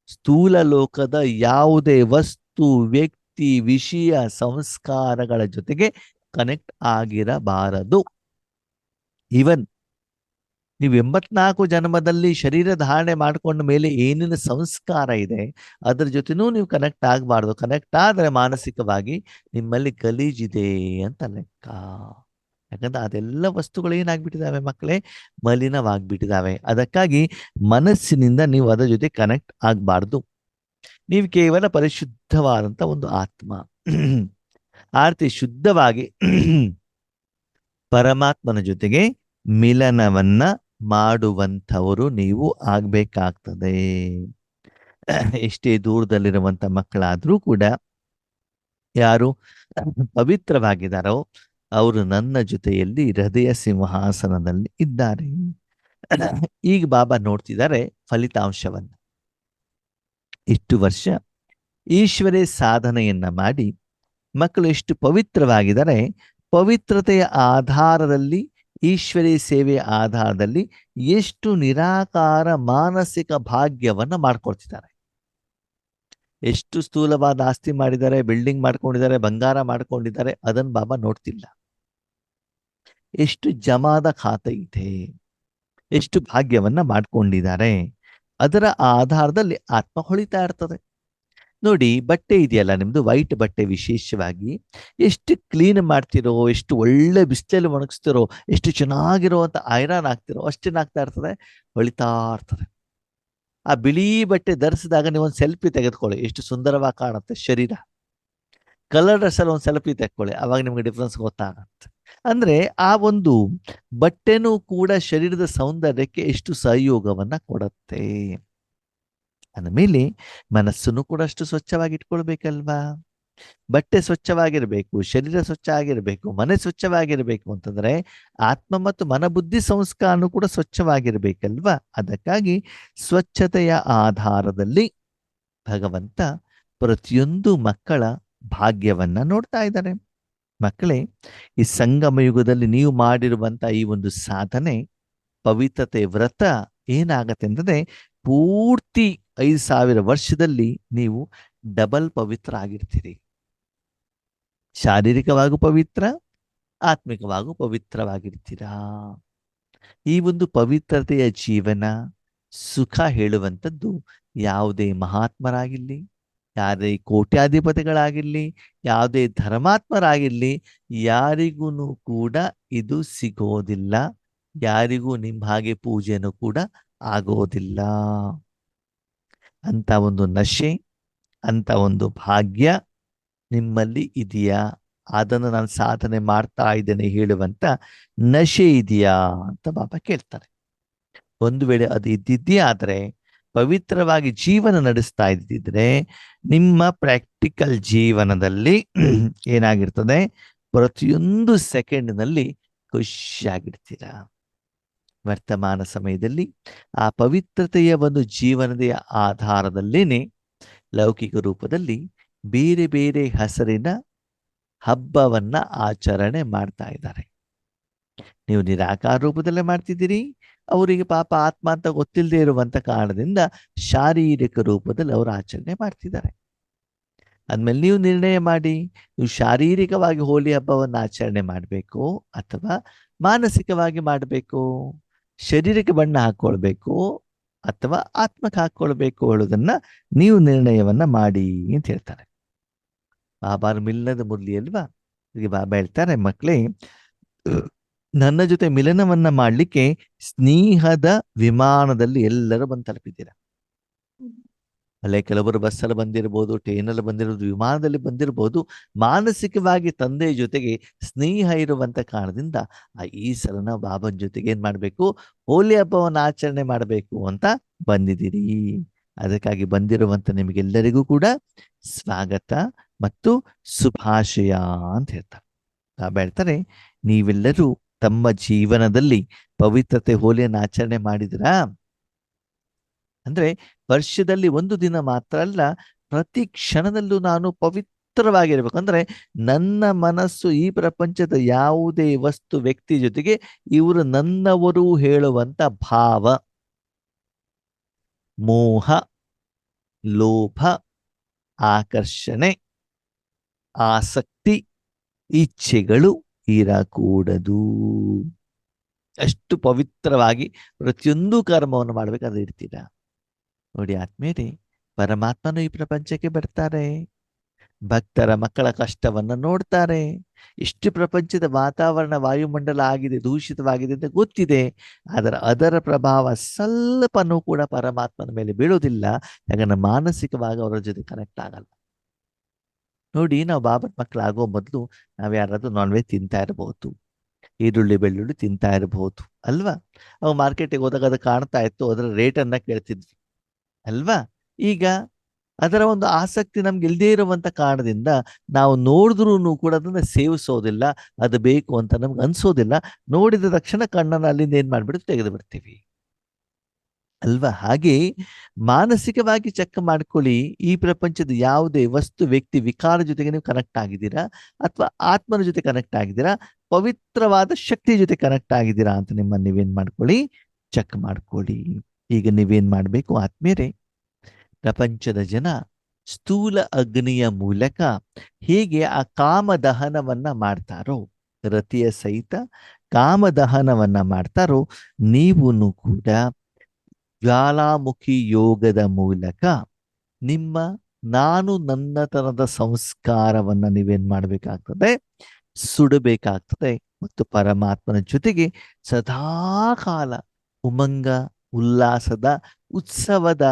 ಸ್ಥೂಲ ಲೋಕದ ಯಾವುದೇ ವಸ್ತು, ವ್ಯಕ್ತಿ, ವಿಷಯ, ಸಂಸ್ಕಾರಗಳ ಜೊತೆಗೆ ಕನೆಕ್ಟ್ ಆಗಿರಬಾರದು. ಈವನ್ ನೀವು 84 ಜನ್ಮದಲ್ಲಿ ಶರೀರ ಧಾರಣೆ ಮಾಡ್ಕೊಂಡ ಮೇಲೆ ಏನೇನು ಸಂಸ್ಕಾರ ಇದೆ ಅದ್ರ ಜೊತೆನೂ ನೀವು ಕನೆಕ್ಟ್ ಆಗಬಾರ್ದು. ಕನೆಕ್ಟ್ ಆದರೆ ಮಾನಸಿಕವಾಗಿ ನಿಮ್ಮಲ್ಲಿ ಗಲೀಜಿದೆ ಅಂತ ಲೆಕ್ಕ. ಯಾಕಂದ್ರೆ ಅದೆಲ್ಲ ವಸ್ತುಗಳು ಏನಾಗ್ಬಿಟ್ಟಿದಾವೆ ಮಕ್ಕಳೇ? ಮಲಿನವಾಗ್ಬಿಟ್ಟಿದಾವೆ. ಅದಕ್ಕಾಗಿ ಮನಸ್ಸಿನಿಂದ ನೀವು ಅದರ ಜೊತೆ ಕನೆಕ್ಟ್ ಆಗಬಾರ್ದು. ನೀವು ಕೇವಲ ಪರಿಶುದ್ಧವಾದಂತ ಒಂದು ಆತ್ಮ. ಆರ್ತಿ ಶುದ್ಧವಾಗಿ ಪರಮಾತ್ಮನ ಜೊತೆಗೆ ಮಿಲನವನ್ನ ಮಾಡುವಂಥವರು ನೀವು ಆಗ್ಬೇಕಾಗ್ತದೆ. ಎಷ್ಟೇ ದೂರದಲ್ಲಿರುವಂತ ಮಕ್ಕಳಾದ್ರೂ ಕೂಡ ಯಾರು ಪವಿತ್ರವಾಗಿದ್ದಾರೋ ಅವರು ನನ್ನ ಜೊತೆಯಲ್ಲಿ ಹೃದಯ ಸಿಂಹಾಸನದಲ್ಲಿ ಇದ್ದಾರೆ. ಈಗ ಬಾಬಾ ನೋಡ್ತಿದ್ದಾರೆ ಫಲಿತಾಂಶವನ್ನ. ಇಷ್ಟು ವರ್ಷ ಈಶ್ವರೇ ಸಾಧನೆಯನ್ನ ಮಾಡಿ ಮಕ್ಕಳು ಎಷ್ಟು ಪವಿತ್ರವಾಗಿದ್ದಾರೆ, ಪವಿತ್ರತೆಯ ಆಧಾರದಲ್ಲಿ, ಈಶ್ವರಿ ಸೇವೆಯ ಆಧಾರದಲ್ಲಿ ಎಷ್ಟು ನಿರಾಕಾರ ಮಾನಸಿಕ ಭಾಗ್ಯವನ್ನ ಮಾಡ್ಕೊಳ್ತಿದ್ದಾರೆ. ಎಷ್ಟು ಸ್ಥೂಲವಾದ ಆಸ್ತಿ ಮಾಡಿದ್ದಾರೆ, ಬಿಲ್ಡಿಂಗ್ ಮಾಡ್ಕೊಂಡಿದ್ದಾರೆ, ಬಂಗಾರ ಮಾಡ್ಕೊಂಡಿದ್ದಾರೆ, ಅದನ್ನು ಬಾಬಾ ನೋಡ್ತಿಲ್ಲ. ಎಷ್ಟು ಜಮಾದ ಖಾತೆ ಇದೆ, ಎಷ್ಟು ಭಾಗ್ಯವನ್ನ ಮಾಡ್ಕೊಂಡಿದ್ದಾರೆ, ಅದರ ಆಧಾರದಲ್ಲಿ ಆತ್ಮ ಹೊಳಿತಾ ಇರ್ತದೆ. ನೋಡಿ, ಬಟ್ಟೆ ಇದೆಯಲ್ಲ ನಿಮ್ದು, ವೈಟ್ ಬಟ್ಟೆ ವಿಶೇಷವಾಗಿ ಎಷ್ಟು ಕ್ಲೀನ್ ಮಾಡ್ತಿರೋ, ಎಷ್ಟು ಒಳ್ಳೆ ಬಿಸಿಲಲ್ಲಿ ಒಣಗಿಸ್ತಿರೋ, ಎಷ್ಟು ಚೆನ್ನಾಗಿರುವಂತ ಐರನ್ ಹಾಕ್ತಿರೋ ಅಷ್ಟೇನಾಗ್ತಾ ಇರ್ತದೆ, ಹೊಳಿತಾ ಇರ್ತದೆ. ಆ ಬಿಳಿ ಬಟ್ಟೆ ಧರಿಸಿದಾಗ ನೀವು ಒಂದು ಸೆಲ್ಫಿ ತೆಗೆದುಕೊಳ್ಳಿ, ಎಷ್ಟು ಸುಂದರವಾಗಿ ಕಾಣುತ್ತೆ ಶರೀರ. ಕಲರ್ ಡ್ರೆಸ್ ಅಲ್ಲಿ ಒಂದು ಸೆಲ್ಫಿ ತೆಗೆದುಕೊಳ್ಳಿ, ಅವಾಗ ನಿಮ್ಗೆ ಡಿಫ್ರೆನ್ಸ್ ಗೊತ್ತಾಗತ್ತೆ. ಅಂದ್ರೆ ಆ ಒಂದು ಬಟ್ಟೆನೂ ಕೂಡ ಶರೀರದ ಸೌಂದರ್ಯಕ್ಕೆ ಎಷ್ಟು ಸಹಯೋಗವನ್ನ ಕೊಡುತ್ತೆ. ಅಂದಮೇಲೆ ಮನಸ್ಸನ್ನು ಕೂಡ ಅಷ್ಟು ಸ್ವಚ್ಛವಾಗಿ ಇಟ್ಕೊಳ್ಬೇಕಲ್ವಾ? ಬಟ್ಟೆ ಸ್ವಚ್ಛವಾಗಿರಬೇಕು, ಶರೀರ ಸ್ವಚ್ಛ ಆಗಿರಬೇಕು, ಮನೆ ಸ್ವಚ್ಛವಾಗಿರಬೇಕು ಅಂತಂದ್ರೆ ಆತ್ಮ ಮತ್ತು ಮನಬುದ್ಧಿ ಸಂಸ್ಕಾರನೂ ಕೂಡ ಸ್ವಚ್ಛವಾಗಿರ್ಬೇಕಲ್ವಾ? ಅದಕ್ಕಾಗಿ ಸ್ವಚ್ಛತೆಯ ಆಧಾರದಲ್ಲಿ ಭಗವಂತ ಪ್ರತಿಯೊಂದು ಮಕ್ಕಳ ಭಾಗ್ಯವನ್ನ ನೋಡ್ತಾ ಇದ್ದಾರೆ. ಮಕ್ಕಳೇ, ಈ ಸಂಗಮ ಯುಗದಲ್ಲಿ ನೀವು ಮಾಡಿರುವಂತ ಈ ಒಂದು ಸಾಧನೆ, ಪವಿತ್ರತೆ ವ್ರತ ಏನಾಗತ್ತೆ ಅಂತಂದ್ರೆ ಪೂರ್ತಿ 5000 ವರ್ಷದಲ್ಲಿ ನೀವು ಡಬಲ್ ಪವಿತ್ರ ಆಗಿರ್ತೀರಿ. ಶಾರೀರಿಕವಾಗೂ ಪವಿತ್ರ, ಆತ್ಮಿಕವಾಗೂ ಪವಿತ್ರವಾಗಿರ್ತೀರಾ. ಈ ಒಂದು ಪವಿತ್ರತೆಯ ಜೀವನ ಸುಖ ಹೇಳುವಂಥದ್ದು ಯಾವುದೇ ಮಹಾತ್ಮರಾಗಿರ್ಲಿ, ಯಾವುದೇ ಕೋಟ್ಯಾಧಿಪತಿಗಳಾಗಿರ್ಲಿ, ಯಾವುದೇ ಧರ್ಮಾತ್ಮರಾಗಿರ್ಲಿ, ಯಾರಿಗೂ ಕೂಡ ಇದು ಸಿಗೋದಿಲ್ಲ. ಯಾರಿಗೂ ನಿಮ್ಮ ಹಾಗೆ ಪೂಜೆನೂ ಕೂಡ ಆಗೋದಿಲ್ಲ. ಅಂತ ಒಂದು ನಶೆ, ಅಂತ ಒಂದು ಭಾಗ್ಯ ನಿಮ್ಮಲ್ಲಿ ಇದೆಯಾ? ಅದನ್ನು ನಾನು ಸಾಧನೆ ಮಾಡ್ತಾ ಇದ್ದೇನೆ ಹೇಳುವಂತ ನಶೆ ಇದೆಯಾ ಅಂತ ಬಾಬಾ ಕೇಳ್ತಾರೆ. ಒಂದು ವೇಳೆ ಅದು ಇದ್ದಿದ್ದೇ ಆದರೆ, ಪವಿತ್ರವಾಗಿ ಜೀವನ ನಡೆಸ್ತಾ ಇದ್ದಿದ್ರೆ ನಿಮ್ಮ ಪ್ರಾಕ್ಟಿಕಲ್ ಜೀವನದಲ್ಲಿ ಏನಾಗಿರ್ತದೆ? ಪ್ರತಿಯೊಂದು ಸೆಕೆಂಡ್ನಲ್ಲಿ ಖುಷಿಯಾಗಿರ್ತೀರಾ. ವರ್ತಮಾನ ಸಮಯದಲ್ಲಿ ಆ ಪವಿತ್ರತೆಯ ಒಂದು ಜೀವನದ ಆಧಾರದಲ್ಲೇನೆ ಲೌಕಿಕ ರೂಪದಲ್ಲಿ ಬೇರೆ ಬೇರೆ ಹೆಸರಿನ ಹಬ್ಬವನ್ನ ಆಚರಣೆ ಮಾಡ್ತಾ ಇದ್ದಾರೆ. ನೀವು ನಿರಾಕಾರ ರೂಪದಲ್ಲೇ ಮಾಡ್ತಿದ್ದೀರಿ, ಅವರಿಗೆ ಪಾಪ ಆತ್ಮ ಅಂತ ಗೊತ್ತಿಲ್ಲದೆ ಇರುವಂತ ಕಾರಣದಿಂದ ಶಾರೀರಿಕ ರೂಪದಲ್ಲಿ ಅವರು ಆಚರಣೆ ಮಾಡ್ತಿದ್ದಾರೆ. ಅಂದ್ಮೇಲೆ ನೀವು ನಿರ್ಣಯ ಮಾಡಿ, ನೀವು ಶಾರೀರಿಕವಾಗಿ ಹೋಲಿ ಹಬ್ಬವನ್ನು ಆಚರಣೆ ಮಾಡಬೇಕು ಅಥವಾ ಮಾನಸಿಕವಾಗಿ ಮಾಡಬೇಕು. ಶರೀರಕ್ಕೆ ಬಣ್ಣ ಹಾಕೊಳ್ಬೇಕು ಅಥವಾ ಆತ್ಮಕ್ಕೆ ಹಾಕೊಳ್ಬೇಕು ಹೇಳೋದನ್ನ ನೀವು ನಿರ್ಣಯವನ್ನ ಮಾಡಿ ಅಂತ ಹೇಳ್ತಾರೆ. ಬಾಬಾರ ಮಿಲನದ ಮುರಳಿ ಅಲ್ವಾ. ಈಗ ಬಾಬಾ ಹೇಳ್ತಾರೆ, ಮಕ್ಕಳೇ, ನನ್ನ ಜೊತೆ ಮಿಲನವನ್ನ ಮಾಡ್ಲಿಕ್ಕೆ ಸ್ನೇಹದ ವಿಮಾನದಲ್ಲಿ ಎಲ್ಲರೂ ಬಂದು ತಲುಪಿದ್ದೀರಾ. ಅಲ್ಲೇ ಕೆಲವರು ಬಸ್ಸಲ್ಲಿ ಬಂದಿರ್ಬೋದು, ಟ್ರೈನಲ್ಲಿ ಬಂದಿರ್ಬೋದು, ವಿಮಾನದಲ್ಲಿ ಬಂದಿರ್ಬೋದು. ಮಾನಸಿಕವಾಗಿ ತಂದೆಯ ಜೊತೆಗೆ ಸ್ನೇಹ ಇರುವಂತ ಕಾರಣದಿಂದ ಈ ಸಲ ನಾವು ಬಾಬನ ಜೊತೆಗೆ ಏನ್ ಮಾಡ್ಬೇಕು, ಹೋಲಿ ಹಬ್ಬವನ್ನು ಆಚರಣೆ ಮಾಡಬೇಕು ಅಂತ ಬಂದಿದ್ದೀರಿ. ಅದಕ್ಕಾಗಿ ಬಂದಿರುವಂತ ನಿಮಗೆಲ್ಲರಿಗೂ ಕೂಡ ಸ್ವಾಗತ ಮತ್ತು ಶುಭಾಶಯ ಅಂತ ಹೇಳ್ತಾರೆ. ಬಾಬಾ ಹೇಳ್ತಾರೆ, ನೀವೆಲ್ಲರೂ ತಮ್ಮ ಜೀವನದಲ್ಲಿ ಪವಿತ್ರತೆ ಹೋಲಿಯನ್ನು ಆಚರಣೆ ಮಾಡಿದಿರಾ? ಅಂದ್ರೆ ವರ್ಷದಲ್ಲಿ ಒಂದು ದಿನ ಮಾತ್ರ ಅಲ್ಲ, ಪ್ರತಿ ಕ್ಷಣದಲ್ಲೂ ನಾನು ಪವಿತ್ರವಾಗಿರ್ಬೇಕು. ಅಂದ್ರೆ ನನ್ನ ಮನಸ್ಸು ಈ ಪ್ರಪಂಚದ ಯಾವುದೇ ವಸ್ತು ವ್ಯಕ್ತಿ ಜೊತೆಗೆ ಇವರು ನನ್ನವರು ಹೇಳುವಂತ ಭಾವ, ಮೋಹ, ಲೋಭ, ಆಕರ್ಷಣೆ, ಆಸಕ್ತಿ, ಇಚ್ಛೆಗಳು ಇರಕೂಡದು. ಅಷ್ಟು ಪವಿತ್ರವಾಗಿ ಪ್ರತಿಯೊಂದು ಕರ್ಮವನ್ನು ಮಾಡ್ಬೇಕಾದ್ರೆ ಇರ್ತೀರಾ. ನೋಡಿ ಆತ್ಮೀಯರೇ, ಪರಮಾತ್ಮನು ಈ ಪ್ರಪಂಚಕ್ಕೆ ಬರ್ತಾರೆ, ಭಕ್ತರ ಮಕ್ಕಳ ಕಷ್ಟವನ್ನ ನೋಡ್ತಾರೆ. ಇಷ್ಟು ಪ್ರಪಂಚದ ವಾತಾವರಣ ವಾಯುಮಂಡಲ ಆಗಿದೆ, ದೂಷಿತವಾಗಿದೆ ಅಂತ ಗೊತ್ತಿದೆ. ಅದರ ಪ್ರಭಾವ ಸ್ವಲ್ಪನೂ ಕೂಡ ಪರಮಾತ್ಮನ ಮೇಲೆ ಬೀಳೋದಿಲ್ಲ. ಯಾಕಂದ್ರೆ ಮಾನಸಿಕವಾಗಿ ಅವರ ಜೊತೆ ಕನೆಕ್ಟ್ ಆಗಲ್ಲ. ನೋಡಿ, ನಾವು ಬಾಬನ ಮಕ್ಕಳಾಗೋ ಮೊದಲು ನಾವು ಯಾರಾದ್ರೂ ನಾನ್ ವೆಜ್ ತಿಂತಾ ಇರಬಹುದು, ಈರುಳ್ಳಿ ಬೆಳ್ಳುಳ್ಳಿ ತಿಂತಾ ಇರಬಹುದು ಅಲ್ವಾ. ಅವು ಮಾರ್ಕೆಟಿಗೆ ಹೋದಾಗ ಅದು ಕಾಣ್ತಾ ಇತ್ತು, ಅದರ ರೇಟನ್ನ ಕೇಳ್ತಿದ್ವಿ ಅಲ್ವಾ. ಈಗ ಅದರ ಒಂದು ಆಸಕ್ತಿ ನಮ್ಗೆ ಇಲ್ಲದೇ ಇರುವಂತ ಕಾರಣದಿಂದ ನಾವು ನೋಡಿದ್ರೂ ಕೂಡ ಅದನ್ನ ಸೇವಿಸೋದಿಲ್ಲ, ಅದು ಬೇಕು ಅಂತ ನಮ್ಗೆ ಅನ್ಸೋದಿಲ್ಲ. ನೋಡಿದ ತಕ್ಷಣ ಕಣ್ಣನ್ನು ಅಲ್ಲಿಂದ ಏನ್ ಮಾಡ್ಬಿಟ್ಟು ತೆಗೆದು ಬಿಡ್ತೀವಿ ಅಲ್ವಾ. ಹಾಗೆ ಮಾನಸಿಕವಾಗಿ ಚೆಕ್ ಮಾಡ್ಕೊಳ್ಳಿ, ಈ ಪ್ರಪಂಚದ ಯಾವುದೇ ವಸ್ತು ವ್ಯಕ್ತಿ ವಿಕಾರ ಜೊತೆಗೆ ನೀವು ಕನೆಕ್ಟ್ ಆಗಿದ್ದೀರಾ, ಅಥವಾ ಆತ್ಮನ ಜೊತೆ ಕನೆಕ್ಟ್ ಆಗಿದ್ದೀರಾ, ಪವಿತ್ರವಾದ ಶಕ್ತಿ ಜೊತೆ ಕನೆಕ್ಟ್ ಆಗಿದ್ದೀರಾ ಅಂತ ನಿಮ್ಮನ್ನು ನೀವೇನ್ ಮಾಡ್ಕೊಳ್ಳಿ, ಚೆಕ್ ಮಾಡ್ಕೊಳ್ಳಿ. ಈಗ ನೀವೇನ್ ಮಾಡ್ಬೇಕು ಆತ್ಮೀಯರೇ, ಪ್ರಪಂಚದ ಜನ ಸ್ಥೂಲ ಅಗ್ನಿಯ ಮೂಲಕ ಹೇಗೆ ಆ ಕಾಮದಹನವನ್ನ ಮಾಡ್ತಾರೋ, ರತಿಯ ಸಹಿತ ಕಾಮದಹನವನ್ನ ಮಾಡ್ತಾರೋ, ನೀವು ಕೂಡ ಜ್ವಾಲಾಮುಖಿ ಯೋಗದ ಮೂಲಕ ನಿಮ್ಮ ನಾನು ನನ್ನತನದ ಸಂಸ್ಕಾರವನ್ನ ನೀವೇನ್ ಮಾಡಬೇಕಾಗ್ತದೆ, ಸುಡಬೇಕಾಗ್ತದೆ. ಮತ್ತು ಪರಮಾತ್ಮನ ಜೊತೆಗೆ ಸದಾಕಾಲ ಉಮಂಗ, ಉಲ್ಲಾಸದ, ಉತ್ಸವದ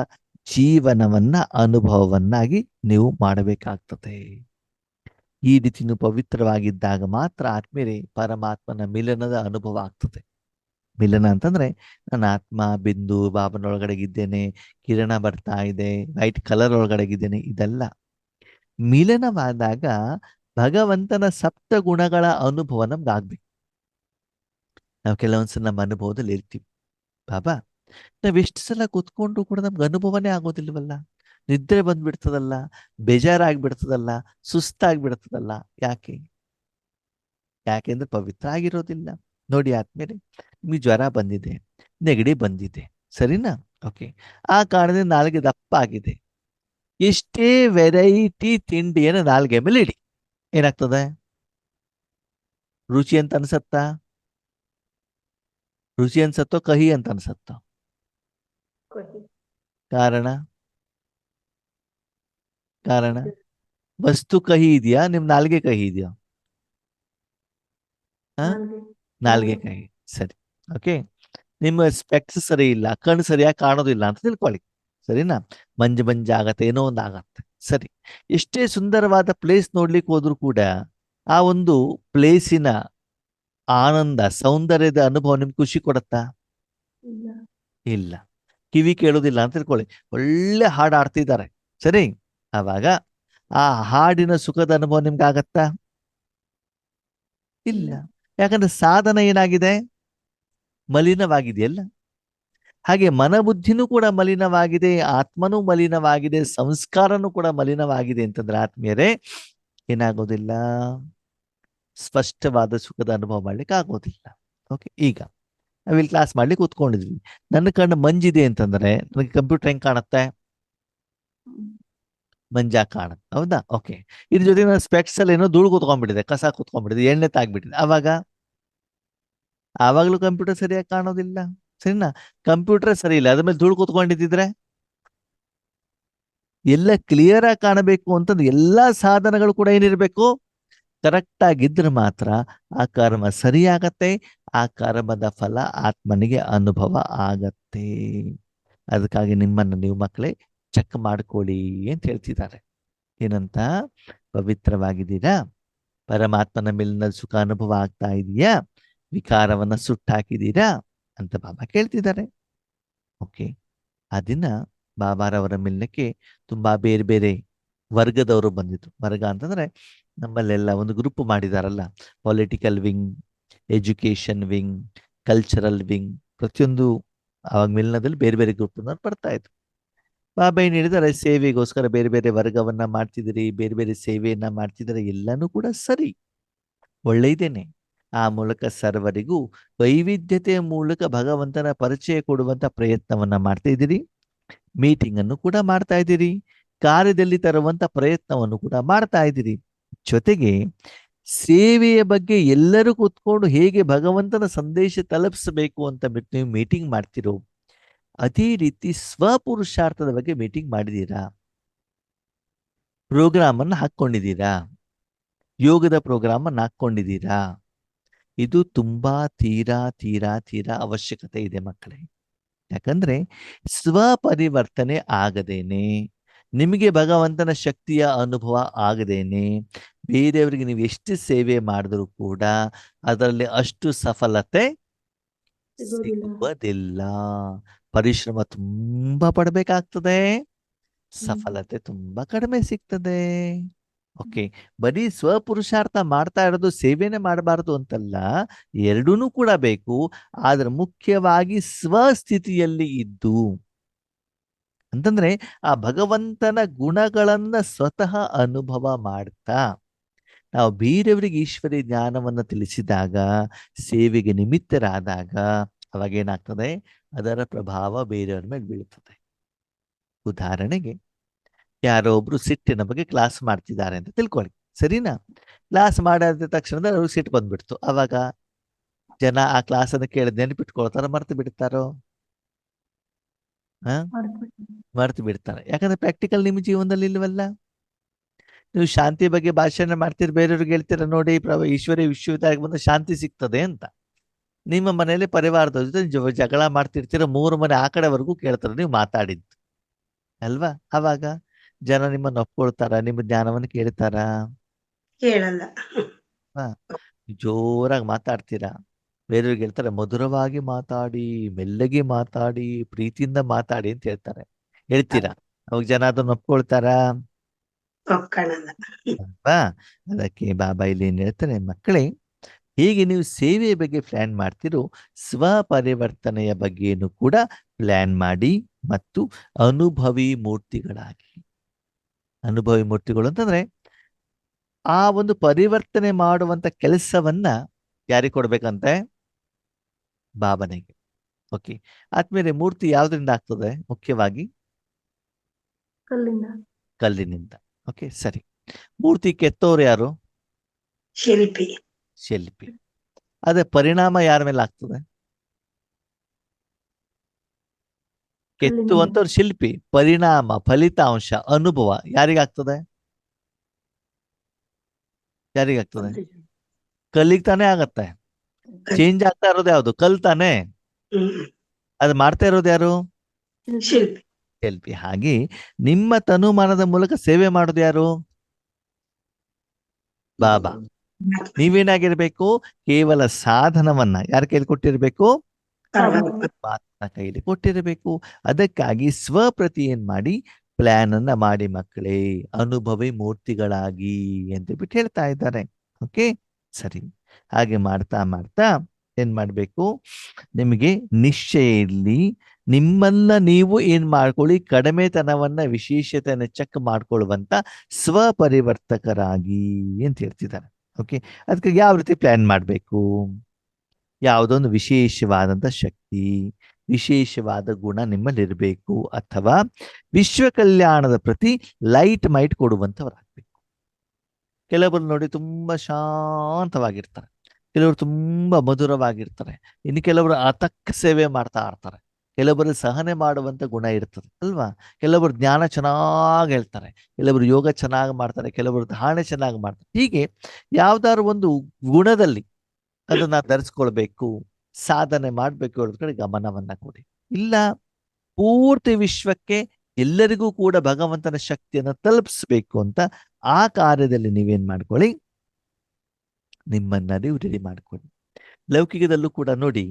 ಜೀವನವನ್ನ ಅನುಭವವನ್ನಾಗಿ ನೀವು ಮಾಡಬೇಕಾಗ್ತದೆ. ಈ ರೀತಿ ನೀವು ಪವಿತ್ರವಾಗಿದ್ದಾಗ ಮಾತ್ರ ಆತ್ಮೀಯರೇ ಪರಮಾತ್ಮನ ಮಿಲನದ ಅನುಭವ ಆಗ್ತದೆ. ಮಿಲನ ಅಂತಂದ್ರೆ ನನ್ನ ಆತ್ಮ ಬಿಂದು ಬಾಬನೊಳಗಡೆಗಿದ್ದೇನೆ, ಕಿರಣ ಬರ್ತಾ ಇದೆ, ವೈಟ್ ಕಲರ್ ಒಳಗಡೆಗಿದ್ದೇನೆ, ಇದೆಲ್ಲ ಮಿಲನವಾದಾಗ ಭಗವಂತನ ಸಪ್ತ ಗುಣಗಳ ಅನುಭವ ನಮ್ಗೆ ಆಗ್ಬೇಕು. ನಾವು ಕೆಲವೊಂದ್ಸಲ ನಮ್ಮ ಅನುಭವದಲ್ಲಿ ಇರ್ತೀವಿ, ಬಾಬಾ ನಾವ್ ಎಷ್ಟು ಸಲ ಕೂತ್ಕೊಂಡ್ರು ಕೂಡ ನಮ್ಗೆ ಅನುಭವನೇ ಆಗೋದಿಲ್ವಲ್ಲ, ನಿದ್ರೆ ಬಂದ್ಬಿಡ್ತದಲ್ಲ, ಬೇಜಾರಾಗ್ಬಿಡ್ತದಲ್ಲ, ಸುಸ್ತಾಗ್ಬಿಡ್ತದಲ್ಲ. ಯಾಕೆ? ಯಾಕೆಂದ್ರೆ ಪವಿತ್ರ ಆಗಿರೋದಿಲ್ಲ. ನೋಡಿ ಆದ್ಮೇಲೆ ನಿಮ್ಗೆ ಜ್ವರ ಬಂದಿದೆ, ನೆಗಡಿ ಬಂದಿದೆ, ಸರಿನಾ? ಓಕೆ, ಆ ಕಾರಣದಿಂದ ನಾಲ್ಗೆ ದಪ್ಪ ಆಗಿದೆ. ಎಷ್ಟೇ ವೆರೈಟಿ ತಿಂಡಿಯನ್ನು ನಾಲ್ಗೆ ಮೇಲೆ ಇಡಿ, ಏನಾಗ್ತದೆ? ರುಚಿ ಅಂತ ಅನ್ಸತ್ತಾ? ರುಚಿ ಅನ್ಸತ್ತೋ ಕಹಿ ಅಂತ ಅನ್ಸತ್ತೋ? ಕಾರಣ ಕಾರಣ ವಸ್ತು ಕಹಿ ಇದೆಯಾ, ನಿಮ್ ನಾಲ್ಗೆ ಕಹಿ ಇದೆಯಾ? ನಾಲ್ಗೆ ಕಹಿ. ಸರಿ, ಓಕೆ. ನಿಮ್ಮ ಸ್ಪೆಕ್ಸ್ ಸರಿ ಇಲ್ಲ, ಕಣ್ಣು ಸರಿಯಾಗಿ ಕಾಣೋದಿಲ್ಲ ಅಂತ ತಿಳ್ಕೊಳ್ಳಿ, ಸರಿನಾ? ಮಂಜು ಆಗತ್ತೆ, ಏನೋ ಒಂದು ಆಗತ್ತೆ. ಸರಿ, ಎಷ್ಟೇ ಸುಂದರವಾದ ಪ್ಲೇಸ್ ನೋಡ್ಲಿಕ್ಕೆ ಹೋದ್ರು ಕೂಡ ಆ ಒಂದು ಪ್ಲೇಸಿನ ಆನಂದ, ಸೌಂದರ್ಯದ ಅನುಭವ ನಿಮ್ಗೆ ಖುಷಿ ಕೊಡತ್ತಾ? ಇಲ್ಲ. ಕಿವಿ ಕೇಳೋದಿಲ್ಲ ಅಂತ ತಿಳ್ಕೊಳ್ಳಿ, ಒಳ್ಳೆ ಹಾಡು ಆಡ್ತಿದ್ದಾರೆ, ಸರಿ, ಆವಾಗ ಆ ಹಾಡಿನ ಸುಖದ ಅನುಭವ ನಿಮ್ಗೆ ಆಗತ್ತಾ? ಇಲ್ಲ. ಯಾಕಂದ್ರೆ ಸಾಧನ ಏನಾಗಿದೆ? ಮಲಿನವಾಗಿದೆಯಲ್ಲ. ಹಾಗೆ ಮನಬುದ್ಧಿನೂ ಕೂಡ ಮಲಿನವಾಗಿದೆ, ಆತ್ಮನೂ ಮಲಿನವಾಗಿದೆ, ಸಂಸ್ಕಾರನೂ ಕೂಡ ಮಲಿನವಾಗಿದೆ ಅಂತಂದ್ರೆ ಆತ್ಮೀಯರೇ ಏನಾಗೋದಿಲ್ಲ, ಸ್ಪಷ್ಟವಾದ ಸುಖದ ಅನುಭವ ಮಾಡ್ಲಿಕ್ಕೆ ಆಗೋದಿಲ್ಲ. ಓಕೆ, ಈಗ ನಾವಿಲ್ಲಿ ಕ್ಲಾಸ್ ಮಾಡ್ಲಿಕ್ಕೆ ಕೂತ್ಕೊಂಡಿದ್ವಿ, ನನ್ನ ಕಣ್ಣು ಮಂಜಿದೆ ಅಂತಂದ್ರೆ ನನಗೆ ಕಂಪ್ಯೂಟರ್ ಹೆಂಗ್ ಕಾಣುತ್ತೆ? ಮಂಜಾ ಕಾಣುತ್ತೆ, ಹೌದಾ? ಓಕೆ, ಇದ್ರ ಜೊತೆ ನಾನು ಸ್ಪೆಕ್ಸ್ ಅಲ್ಲಿ ಏನೋ ಧೂಳು ಕೂತ್ಕೊಂಡ್ಬಿಟ್ಟಿದೆ, ಕಸ ಕೂತ್ಕೊಂಡ್ಬಿಟ್ಟಿದೆ, ಎಣ್ಣೆ ತಾಗ್ಬಿಟ್ಟಿದೆ, ಆವಾಗಲೂ ಕಂಪ್ಯೂಟರ್ ಸರಿಯಾಗಿ ಕಾಣೋದಿಲ್ಲ, ಸರಿನಾ? ಕಂಪ್ಯೂಟರ್ ಸರಿ ಇಲ್ಲ, ಅದ್ರ ಮೇಲೆ ಧೂಳು ಕೂತ್ಕೊಂಡಿದ್ದಿದ್ರೆ ಎಲ್ಲ ಕ್ಲಿಯರ್ ಆಗಿ ಕಾಣಬೇಕು ಅಂತಂದ್ರೆ ಎಲ್ಲಾ ಸಾಧನಗಳು ಕೂಡ ಏನಿರ್ಬೇಕು, ಕರೆಕ್ಟ್ ಆಗಿದ್ರೆ ಮಾತ್ರ ಆ ಕರ್ಮ ಸರಿಯಾಗತ್ತೆ, ಆ ಕರ್ಮದ ಫಲ ಆತ್ಮನಿಗೆ ಅನುಭವ ಆಗತ್ತೆ. ಅದಕ್ಕಾಗಿ ನಿಮ್ಮನ್ನು ನೀವು ಮಕ್ಕಳೇ ಚೆಕ್ ಮಾಡ್ಕೊಳ್ಳಿ ಅಂತ ಹೇಳ್ತಿದ್ದಾರೆ. ಏನಂತ? ಪವಿತ್ರವಾಗಿದ್ದೀರಾ? ಪರಮಾತ್ಮನ ಮೇಲಿನ ಸುಖ ಅನುಭವ ಆಗ್ತಾ ಇದೆಯಾ? ವಿಕಾರವನ್ನ ಸುಟ್ಟಾಕಿದ್ದೀರಾ ಅಂತ ಬಾಬಾ ಕೇಳ್ತಿದ್ದಾರೆ. ಓಕೆ, ಆ ದಿನ ಬಾಬಾರವರ ಮಿಲನಕ್ಕೆ ತುಂಬಾ ಬೇರೆ ಬೇರೆ ವರ್ಗದವರು ಬಂದಿದ್ರು. ವರ್ಗ ಅಂತಂದ್ರೆ ನಮ್ಮಲ್ಲೆಲ್ಲ ಒಂದು ಗ್ರೂಪ್ ಮಾಡಿದಾರಲ್ಲ, political wing, education wing, cultural wing, ಪ್ರತಿಯೊಂದು ಆವಾಗ ಮಿಲನದಲ್ಲಿ ಬೇರೆ ಬೇರೆ ಗ್ರೂಪ್ ಬರ್ತಾ ಇದ್ರು. ಬಾಬಾ ಏನ್ ಹೇಳಿದಾರೆ, ಸೇವೆಗೋಸ್ಕರ ಬೇರೆ ಬೇರೆ ವರ್ಗವನ್ನ ಮಾಡ್ತಿದ್ದೀರಿ, ಬೇರೆ ಬೇರೆ ಸೇವೆಯನ್ನ ಮಾಡ್ತಿದ್ದಾರೆ, ಎಲ್ಲಾನು ಕೂಡ ಸರಿ, ಒಳ್ಳೆಯದೇನೆ. ಆ ಮೂಲಕ ಸರ್ವರಿಗೂ ವೈವಿಧ್ಯತೆಯ ಮೂಲಕ ಭಗವಂತನ ಪರಿಚಯ ಕೊಡುವಂತ ಪ್ರಯತ್ನವನ್ನ ಮಾಡ್ತಾ ಇದ್ದೀರಿ. ಮೀಟಿಂಗ್ ಅನ್ನು ಕೂಡ ಮಾಡ್ತಾ ಇದ್ದೀರಿ, ಕಾರ್ಯದಲ್ಲಿ ತರುವಂತ ಪ್ರಯತ್ನವನ್ನು ಕೂಡ ಮಾಡ್ತಾ ಇದ್ದೀರಿ. ಜೊತೆಗೆ ಸೇವೆಯ ಬಗ್ಗೆ ಎಲ್ಲರೂ ಕೂತ್ಕೊಂಡು ಹೇಗೆ ಭಗವಂತನ ಸಂದೇಶ ತಲುಪಿಸಬೇಕು ಅಂತ ಬಿಟ್ಟು ನೀವು ಮೀಟಿಂಗ್ ಮಾಡ್ತಿರೋ, ಅದೇ ರೀತಿ ಸ್ವಪುರುಷಾರ್ಥದ ಬಗ್ಗೆ ಮೀಟಿಂಗ್ ಮಾಡಿದ್ದೀರಾ, ಪ್ರೋಗ್ರಾಮ್ ಅನ್ನು ಹಾಕೊಂಡಿದ್ದೀರಾ, ಯೋಗದ ಪ್ರೋಗ್ರಾಮ್ ಅನ್ನು ಹಾಕೊಂಡಿದ್ದೀರಾ. ಇದು ತುಂಬಾ ತೀರಾ ತೀರಾ ತೀರಾ ಅವಶ್ಯಕತೆ ಇದೆ ಮಕ್ಕಳೇ. ಯಾಕಂದ್ರೆ ಸ್ವಪರಿವರ್ತನೆ ಆಗದೇನೆ, ನಿಮಗೆ ಭಗವಂತನ ಶಕ್ತಿಯ ಅನುಭವ ಆಗದೇನೆ ಬೇರೆಯವರಿಗೆ ನೀವು ಎಷ್ಟು ಸೇವೆ ಮಾಡಿದ್ರು ಕೂಡ ಅದರಲ್ಲಿ ಅಷ್ಟು ಸಫಲತೆ ಸಿಗುವುದಿಲ್ಲ. ಪರಿಶ್ರಮ ತುಂಬಾ ಪಡಬೇಕಾಗ್ತದೆ, ಸಫಲತೆ ತುಂಬಾ ಕಡಿಮೆ ಸಿಗ್ತದೆ. ಓಕೆ, ಬರೀ ಸ್ವಪುರುಷಾರ್ಥ ಮಾಡ್ತಾ ಇರೋದು ಸೇವೆನೆ ಮಾಡಬಾರದು ಅಂತಲ್ಲ, ಎರಡೂ ಕೂಡ ಬೇಕು. ಆದ್ರೆ ಮುಖ್ಯವಾಗಿ ಸ್ವಸ್ಥಿತಿಯಲ್ಲಿ ಇದ್ದು, ಅಂತಂದ್ರೆ ಆ ಭಗವಂತನ ಗುಣಗಳನ್ನ ಸ್ವತಃ ಅನುಭವ ಮಾಡ್ತಾ ನಾವು ಬೇರೆಯವರಿಗೆ ಈಶ್ವರಿ ಜ್ಞಾನವನ್ನು ತಿಳಿಸಿದಾಗ, ಸೇವೆಗೆ ನಿಮಿತ್ತರಾದಾಗ, ಅವಾಗ ಏನಾಗ್ತದೆ, ಅದರ ಪ್ರಭಾವ ಬೇರೆಯವ್ರ ಮೇಲೆ ಬೀಳ್ತದೆ. ಉದಾಹರಣೆಗೆ, ಯಾರೋ ಒಬ್ರು ಸಿಟ್ಟಿನ ಬಗ್ಗೆ ಕ್ಲಾಸ್ ಮಾಡ್ತಿದ್ದಾರೆ ಅಂತ ತಿಳ್ಕೊಳ್ಳಿ, ಸರಿನಾ? ಕ್ಲಾಸ್ ಮಾಡಿದ ತಕ್ಷಣದಲ್ಲಿ ಅವ್ರಿಗೆ ಸಿಟ್ಟು ಬಂದ್ಬಿಡ್ತು. ಅವಾಗ ಜನ ಆ ಕ್ಲಾಸ್ ಅನ್ನು ಕೇಳಿದ ನೆನಪಿಟ್ಕೊಳ್ತಾರೋ ಮರ್ತು ಬಿಡ್ತಾರೋ? ಮರ್ತು ಬಿಡ್ತಾರೆ. ಯಾಕಂದ್ರೆ ಪ್ರಾಕ್ಟಿಕಲ್ ನಿಮ್ಮ ಜೀವನದಲ್ಲಿ ಇಲ್ವಲ್ಲ. ನೀವು ಶಾಂತಿ ಬಗ್ಗೆ ಭಾಷಣ ಮಾಡ್ತೀರಿ, ಬೇರೆಯವ್ರಿಗೆ ಹೇಳ್ತೀರ ನೋಡಿ ಈಶ್ವರಿ ವಿಶ್ವವಿದ್ಯಾಲಯಕ್ಕೆ ಬಂದ ಶಾಂತಿ ಸಿಗ್ತದೆ ಅಂತ. ನಿಮ್ಮ ಮನೆಯಲ್ಲಿ ಪರಿವಾರದ ಜೊತೆ ಜಗಳ ಮಾಡ್ತಿರ್ತೀರ, 3 ಮನೆ ಆ ಕಡೆವರೆಗೂ ಕೇಳ್ತಾರೆ ನೀವು ಮಾತಾಡಿದ್ದು ಅಲ್ವಾ? ಅವಾಗ ಜನ ನಿಮ್ಮನ್ನು ಒಪ್ಕೊಳ್ತಾರ, ನಿಮ್ಮ ಜ್ಞಾನವನ್ನು ಕೇಳ್ತಾರ? ಕೇಳಲ್ಲ. ಜೋರಾಗಿ ಮಾತಾಡ್ತೀರಾ, ಬೇರೆಯವ್ರಿಗೆ ಹೇಳ್ತಾರೆ ಮಧುರವಾಗಿ ಮಾತಾಡಿ, ಮೆಲ್ಲಗೆ ಮಾತಾಡಿ, ಪ್ರೀತಿಯಿಂದ ಮಾತಾಡಿ ಅಂತ ಹೇಳ್ತಾರೆ, ಹೇಳ್ತೀರಾ? ಅವಾಗ ಜನ ಅದನ್ನ ಒಪ್ಕೊಳ್ತಾರ? ಒಪ್ಕೊಳ್ಳಲ್ಲ. ಅಲ್ವಾ? ಅದಕ್ಕೆ ಬಾಬಾ ಇಲ್ಲಿ ಏನ್ ಹೇಳ್ತಾರೆ, ಮಕ್ಕಳೇ, ಹೀಗೆ ನೀವು ಸೇವೆಯ ಬಗ್ಗೆ ಪ್ಲಾನ್ ಮಾಡ್ತಿರೋ, ಸ್ವಪರಿವರ್ತನೆಯ ಬಗ್ಗೆಯನ್ನು ಕೂಡ ಪ್ಲಾನ್ ಮಾಡಿ ಮತ್ತು ಅನುಭವಿ ಮೂರ್ತಿಗಳಾಗಿ. ಅನುಭವಿ ಮೂರ್ತಿಗಳು ಅಂತಂದ್ರೆ ಆ ಒಂದು ಪರಿವರ್ತನೆ ಮಾಡುವಂತ ಕೆಲಸವನ್ನ ಯಾರಿಗೆ ಕೊಡ್ಬೇಕಂತೆ? ಬಾಬನಿಗೆ. ಓಕೆ, ಆದ್ಮೇಲೆ ಮೂರ್ತಿ ಯಾವ್ದ್ರಿಂದ ಆಗ್ತದೆ? ಮುಖ್ಯವಾಗಿ ಕಲ್ಲಿನಿಂದ. ಓಕೆ, ಸರಿ. ಮೂರ್ತಿ ಕೆತ್ತೋರು ಯಾರು? ಶಿಲ್ಪಿ. ಶಿಲ್ಪಿ. ಅದೇ ಪರಿಣಾಮ ಯಾರ ಮೇಲೆ ಆಗ್ತದೆ? ಕೆತ್ತುವಂತವ್ರು ಶಿಲ್ಪಿ, ಪರಿಣಾಮ, ಫಲಿತಾಂಶ, ಅನುಭವ ಯಾರಿಗಾಗ್ತದೆ? ಯಾರಿಗಾಗ್ತದೆ? ಕಲ್ಲಿಗೆ ತಾನೇ ಆಗತ್ತೆ. ಚೇಂಜ್ ಆಗ್ತಾ ಇರೋದು ಯಾವ್ದು? ಕಲ್ ತಾನೆ. ಅದು ಮಾಡ್ತಾ ಇರೋದು ಯಾರು? ಶಿಲ್ಪಿ. ಶಿಲ್ಪಿ. ಹಾಗೆ ನಿಮ್ಮ ತನುಮಾನದ ಮೂಲಕ ಸೇವೆ ಮಾಡೋದು ಯಾರು? ಬಾಬಾ. ನೀವೇನಾಗಿರ್ಬೇಕು? ಕೇವಲ ಸಾಧನವನ್ನ ಯಾರ ಕೈಲಿ ಕೊಟ್ಟಿರ್ಬೇಕು? ಮಾತನ ಕೈಲಿ ಕೊಟ್ಟಿರಬೇಕು. ಅದಕ್ಕಾಗಿ ಸ್ವಪ್ರತಿ ಏನ್ ಮಾಡಿ ಪ್ಲಾನ್ ಅನ್ನ ಮಾಡಿ ಮಕ್ಕಳೇ, ಅನುಭವಿ ಮೂರ್ತಿಗಳಾಗಿ ಅಂತ ಬಿಟ್ಟು ಹೇಳ್ತಾ ಇದ್ದಾರೆ. ಓಕೆ, ಸರಿ. ಹಾಗೆ ಮಾಡ್ತಾ ಮಾಡ್ತಾ ಏನ್ ಮಾಡ್ಬೇಕು, ನಿಮಗೆ ನಿಶ್ಚಯ ಇರ್ಲಿ, ನಿಮ್ಮನ್ನ ನೀವು ಏನ್ ಮಾಡ್ಕೊಳ್ಳಿ, ಕಡಿಮೆತನವನ್ನ ವಿಶೇಷತೆಯನ್ನ ಚೆಕ್ ಮಾಡ್ಕೊಳ್ಳುವಂತ ಸ್ವಪರಿವರ್ತಕರಾಗಿ ಅಂತ ಹೇಳ್ತಿದ್ದಾರೆ. ಓಕೆ, ಅದಕ್ಕೆ ಯಾವ ರೀತಿ ಪ್ಲಾನ್ ಮಾಡಬೇಕು? ಯಾವುದೊಂದು ವಿಶೇಷವಾದಂಥ ಶಕ್ತಿ, ವಿಶೇಷವಾದ ಗುಣ ನಿಮ್ಮಲ್ಲಿರಬೇಕು, ಅಥವಾ ವಿಶ್ವ ಕಲ್ಯಾಣದ ಪ್ರತಿ ಲೈಟ್ ಮೈಟ್ ಕೊಡುವಂಥವರಾಗಬೇಕು. ಕೆಲವರು ನೋಡಿ ತುಂಬಾ ಶಾಂತವಾಗಿರ್ತಾರೆ, ಕೆಲವರು ತುಂಬಾ ಮಧುರವಾಗಿರ್ತಾರೆ, ಇನ್ನು ಕೆಲವರು ಆತಕ್ಕ ಸೇವೆ ಮಾಡ್ತಾ ಇರ್ತಾರೆ. ಕೆಲವರಲ್ಲಿ ಸಹನೆ ಮಾಡುವಂತ ಗುಣ ಇರ್ತದೆ ಅಲ್ವಾ. ಕೆಲವರು ಜ್ಞಾನ ಚೆನ್ನಾಗಿ ಹೇಳ್ತಾರೆ, ಕೆಲವರು ಯೋಗ ಚೆನ್ನಾಗಿ ಮಾಡ್ತಾರೆ, ಕೆಲವರು ಧಾರಣೆ ಚೆನ್ನಾಗಿ ಮಾಡ್ತಾರೆ. ಹೀಗೆ ಯಾವ್ದಾದ್ರು ಒಂದು ಗುಣದಲ್ಲಿ ಅದನ್ನ ಧರಿಸ್ಕೊಳ್ಬೇಕು, ಸಾಧನೆ ಮಾಡ್ಬೇಕು ಅನ್ನೋದ್ ಕಡೆ ಗಮನವನ್ನ ಕೊಡಿ. ಇಲ್ಲ ಪೂರ್ತಿ ವಿಶ್ವಕ್ಕೆ ಎಲ್ಲರಿಗೂ ಕೂಡ ಭಗವಂತನ ಶಕ್ತಿಯನ್ನು ತಲುಪಿಸ್ಬೇಕು ಅಂತ ಆ ಕಾರ್ಯದಲ್ಲಿ ನೀವೇನ್ ಮಾಡ್ಕೊಳ್ಳಿ, ನಿಮ್ಮನ್ನ ನೀವು ರೆಡಿ ಮಾಡ್ಕೊಳ್ಳಿ. ಲೌಕಿಕದಲ್ಲೂ ಕೂಡ ನೋಡಿ,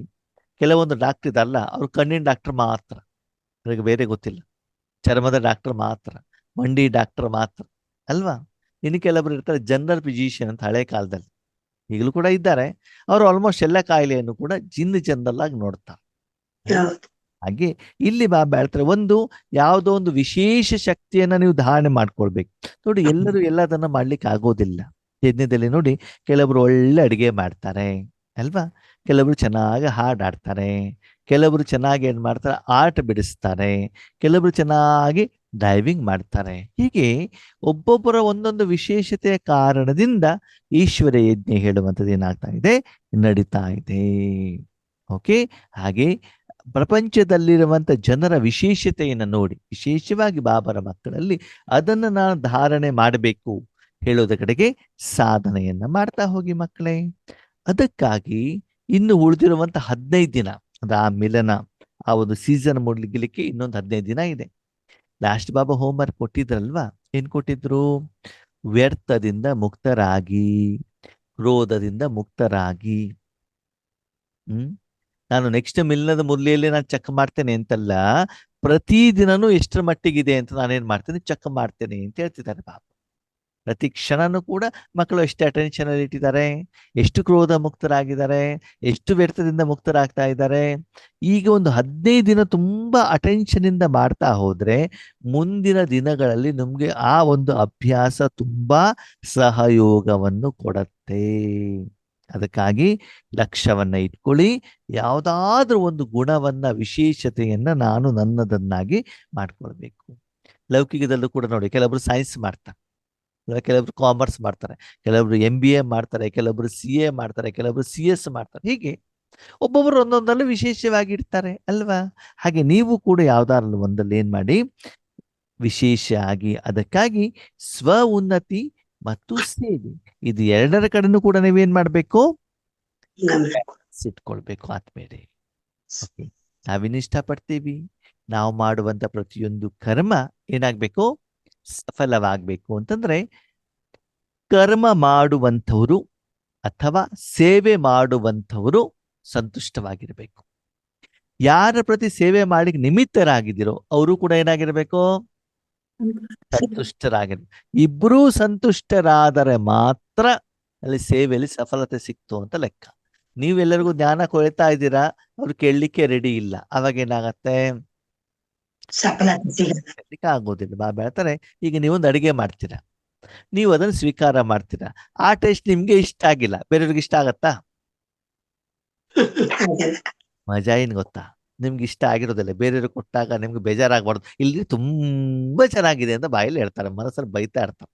ಕೆಲವೊಂದು ಡಾಕ್ಟರ್ ಇದಲ್ಲ, ಅವ್ರು ಕಣ್ಣಿನ ಡಾಕ್ಟರ್ ಮಾತ್ರ, ಅವ್ರಿಗೆ ಬೇರೆ ಗೊತ್ತಿಲ್ಲ. ಚರ್ಮದ ಡಾಕ್ಟರ್ ಮಾತ್ರ, ಮಂಡಿ ಡಾಕ್ಟರ್ ಮಾತ್ರ ಅಲ್ವಾ. ಇನ್ನು ಕೆಲವರು ಇರ್ತಾರೆ ಜನರಲ್ ಫಿಸಿಷಿಯನ್ ಅಂತ, ಹಳೆ ಕಾಲದಲ್ಲಿ, ಈಗಲೂ ಕೂಡ ಇದ್ದಾರೆ. ಅವರು ಆಲ್ಮೋಸ್ಟ್ ಎಲ್ಲ ಕಾಯಿಲೆಯನ್ನು ಕೂಡ ಜನರಲ್ ಆಗಿ ನೋಡ್ತಾರೆ. ಹೌದು. ಹಾಗೆ ಇಲ್ಲಿ ಬಾಬಾ ಹೇಳ್ತಾರೆ, ಒಂದು ಯಾವುದೋ ಒಂದು ವಿಶೇಷ ಶಕ್ತಿಯನ್ನ ನೀವು ಧಾರಣೆ ಮಾಡ್ಕೊಳ್ಬೇಕು. ನೋಡಿ, ಎಲ್ಲರೂ ಎಲ್ಲದನ್ನ ಮಾಡ್ಲಿಕ್ಕೆ ಆಗೋದಿಲ್ಲ. ಯಜ್ಞದಲ್ಲಿ ನೋಡಿ, ಕೆಲವರು ಒಳ್ಳೆ ಅಡಿಗೆ ಮಾಡ್ತಾರೆ ಅಲ್ವಾ, ಕೆಲವರು ಚೆನ್ನಾಗಿ ಹಾಡಾಡ್ತಾರೆ, ಕೆಲವರು ಚೆನ್ನಾಗಿ ಏನ್ ಮಾಡ್ತಾರೆ, ಆಟ ಬಿಡಿಸ್ತಾರೆ, ಕೆಲವರು ಚೆನ್ನಾಗಿ ಡ್ರೈವಿಂಗ್ ಮಾಡ್ತಾರೆ. ಹೀಗೆ ಒಬ್ಬೊಬ್ಬರ ಒಂದೊಂದು ವಿಶೇಷತೆಯ ಕಾರಣದಿಂದ ಈಶ್ವರ ಯಜ್ಞ ಹೇಳುವಂಥದ್ದು ಏನಾಗ್ತಾ ಇದೆ, ನಡೀತಾ ಇದೆ. ಓಕೆ. ಹಾಗೆ ಪ್ರಪಂಚದಲ್ಲಿರುವಂತ ಜನರ ವಿಶೇಷತೆಯನ್ನು ನೋಡಿ, ವಿಶೇಷವಾಗಿ ಬಾಬರ ಮಕ್ಕಳಲ್ಲಿ ಅದನ್ನು ನಾನು ಧಾರಣೆ ಮಾಡಬೇಕು ಹೇಳೋದ ಕಡೆಗೆ ಸಾಧನೆಯನ್ನ ಮಾಡ್ತಾ ಹೋಗಿ ಮಕ್ಕಳೇ. ಅದಕ್ಕಾಗಿ ಇನ್ನು ಉಳಿದಿರುವಂತ 15 ದಿನ, ಅಂದ್ರೆ ಆ ಮಿಲನ, ಆ ಒಂದು ಸೀಸನ್ ಮುಗಿಲಿಕ್ಕೆ ಇನ್ನೊಂದು 15 ದಿನ ಇದೆ. ಲಾಸ್ಟ್ ಬಾಬಾ ಹೋಮ್ವರ್ಕ್ ಕೊಟ್ಟಿದ್ರಲ್ವಾ, ಏನ್ ಕೊಟ್ಟಿದ್ರು, ವ್ಯರ್ಥದಿಂದ ಮುಕ್ತರಾಗಿ, ಕ್ರೋಧದಿಂದ ಮುಕ್ತರಾಗಿ. ನಾನು ನೆಕ್ಸ್ಟ್ ಮಿಲನದ ಮುರಳಿಯಲ್ಲಿ ನಾನು ಚೆಕ್ ಮಾಡ್ತೇನೆ ಅಂತಲ್ಲ, ಪ್ರತಿದಿನನೂ ಎಷ್ಟರ ಮಟ್ಟಿಗಿದೆ ಅಂತ ನಾನೇನ್ ಮಾಡ್ತೇನೆ, ಚೆಕ್ ಮಾಡ್ತೇನೆ ಅಂತ ಹೇಳ್ತಿದ್ದಾರೆ ಬಾಬಾ. ಪ್ರತಿ ಕ್ಷಣನೂ ಕೂಡ ಮಕ್ಕಳು ಎಷ್ಟು ಅಟೆನ್ಷನ್ ಅಲ್ಲಿ ಇಟ್ಟಿದ್ದಾರೆ, ಎಷ್ಟು ಕ್ರೋಧ ಮುಕ್ತರಾಗಿದ್ದಾರೆ, ಎಷ್ಟು ವ್ಯರ್ಥದಿಂದ ಮುಕ್ತರಾಗ್ತಾ ಇದ್ದಾರೆ. ಈಗ ಒಂದು 15 ದಿನ ತುಂಬಾ ಅಟೆನ್ಷನ್ ಇಂದ ಮಾಡ್ತಾ ಹೋದ್ರೆ ಮುಂದಿನ ದಿನಗಳಲ್ಲಿ ನಮ್ಗೆ ಆ ಒಂದು ಅಭ್ಯಾಸ ತುಂಬಾ ಸಹಯೋಗವನ್ನು ಕೊಡತ್ತೆ. ಅದಕ್ಕಾಗಿ ಲಕ್ಷ್ಯವನ್ನ ಇಟ್ಕೊಳ್ಳಿ, ಯಾವುದಾದ್ರೂ ಒಂದು ಗುಣವನ್ನ, ವಿಶೇಷತೆಯನ್ನ ನಾನು ನನ್ನದನ್ನಾಗಿ ಮಾಡ್ಕೊಳ್ಬೇಕು. ಲೌಕಿಕದಲ್ಲೂ ಕೂಡ ನೋಡಿ, ಕೆಲವರು ಸೈನ್ಸ್ ಮಾಡ್ತಾರೆ, ಕೆಲವರು ಕಾಮರ್ಸ್ ಮಾಡ್ತಾರೆ, ಕೆಲವರು MBA ಮಾಡ್ತಾರೆ, ಕೆಲವರು CA ಮಾಡ್ತಾರೆ, ಕೆಲವರು CS ಮಾಡ್ತಾರೆ. ಹೀಗೆ ಒಬ್ಬೊಬ್ಬರು ಒಂದೊಂದಲ್ಲೂ ವಿಶೇಷವಾಗಿ ಇರ್ತಾರೆ ಅಲ್ವಾ. ಹಾಗೆ ನೀವು ಕೂಡ ಯಾವ್ದಾದ್ರು ಒಂದಲ್ಲಿ ಏನ್ ಮಾಡಿ, ವಿಶೇಷ ಆಗಿ. ಅದಕ್ಕಾಗಿ ಸ್ವ ಉನ್ನತಿ ಮತ್ತು ಸೇವೆ, ಇದು ಎರಡರ ಕಡೆನೂ ಕೂಡ ನೀವೇನ್ ಮಾಡ್ಬೇಕು, ಇಟ್ಕೊಳ್ಬೇಕು ಆತ್ಮೇಲೆ. ಓಕೆ. ನಾವೇನು ಇಷ್ಟಪಡ್ತೀವಿ, ನಾವು ಮಾಡುವಂತ ಪ್ರತಿಯೊಂದು ಕರ್ಮ ಏನಾಗ್ಬೇಕು, ಸಫಲವಾಗ್ಬೇಕು ಅಂತಂದ್ರೆ ಕರ್ಮ ಮಾಡುವಂಥವ್ರು ಅಥವಾ ಸೇವೆ ಮಾಡುವಂಥವರು ಸಂತುಷ್ಟವಾಗಿರ್ಬೇಕು. ಯಾರ ಪ್ರತಿ ಸೇವೆ ಮಾಡಿ ನಿಮಿತ್ತರಾಗಿದ್ದೀರೋ ಅವರು ಕೂಡ ಏನಾಗಿರ್ಬೇಕು, ಸಂತುಷ್ಟರಾಗಿರ್ಬೇಕು. ಇಬ್ಬರೂ ಸಂತುಷ್ಟರಾದರೆ ಮಾತ್ರ ಅಲ್ಲಿ ಸೇವೆಯಲ್ಲಿ ಸಫಲತೆ ಸಿಕ್ತು ಅಂತ ಲೆಕ್ಕ. ನೀವೆಲ್ಲರಿಗೂ ಜ್ಞಾನ ಕೊಳ್ತಾ ಇದ್ದೀರಾ, ಅವ್ರು ಕೇಳಲಿಕ್ಕೆ ರೆಡಿ ಇಲ್ಲ, ಅವಾಗ ಏನಾಗತ್ತೆ, ಆಗೋದಿಲ್ಲ. ಬಾಬಾ ಹೇಳ್ತಾರೆ, ಈಗ ನೀವೊಂದು ಅಡಿಗೆ ಮಾಡ್ತೀರಾ, ನೀವು ಅದನ್ನು ಸ್ವೀಕಾರ ಮಾಡ್ತೀರಾ, ಆ ಟೇಸ್ಟ್ ನಿಮ್ಗೆ ಇಷ್ಟ ಆಗಿಲ್ಲ, ಬೇರೆಯವ್ರಿಗೆ ಇಷ್ಟ ಆಗತ್ತಾ? ಮಜಾ ಏನ್ ಗೊತ್ತಾ, ನಿಮ್ಗೆ ಇಷ್ಟ ಆಗಿರೋದಿಲ್ಲ, ಬೇರೆಯವ್ರಿಗೆ ಕೊಟ್ಟಾಗ ನಿಮ್ಗೆ ಬೇಜಾರಾಗ್ಬಾರ್ದು, ಇಲ್ಲಿ ತುಂಬಾ ಚೆನ್ನಾಗಿದೆ ಅಂತ ಬಾಯಲ್ಲಿ ಹೇಳ್ತಾರೆ, ಮನಸ್ಸಲ್ಲಿ ಬೈತಾ ಇರ್ತಾರೆ.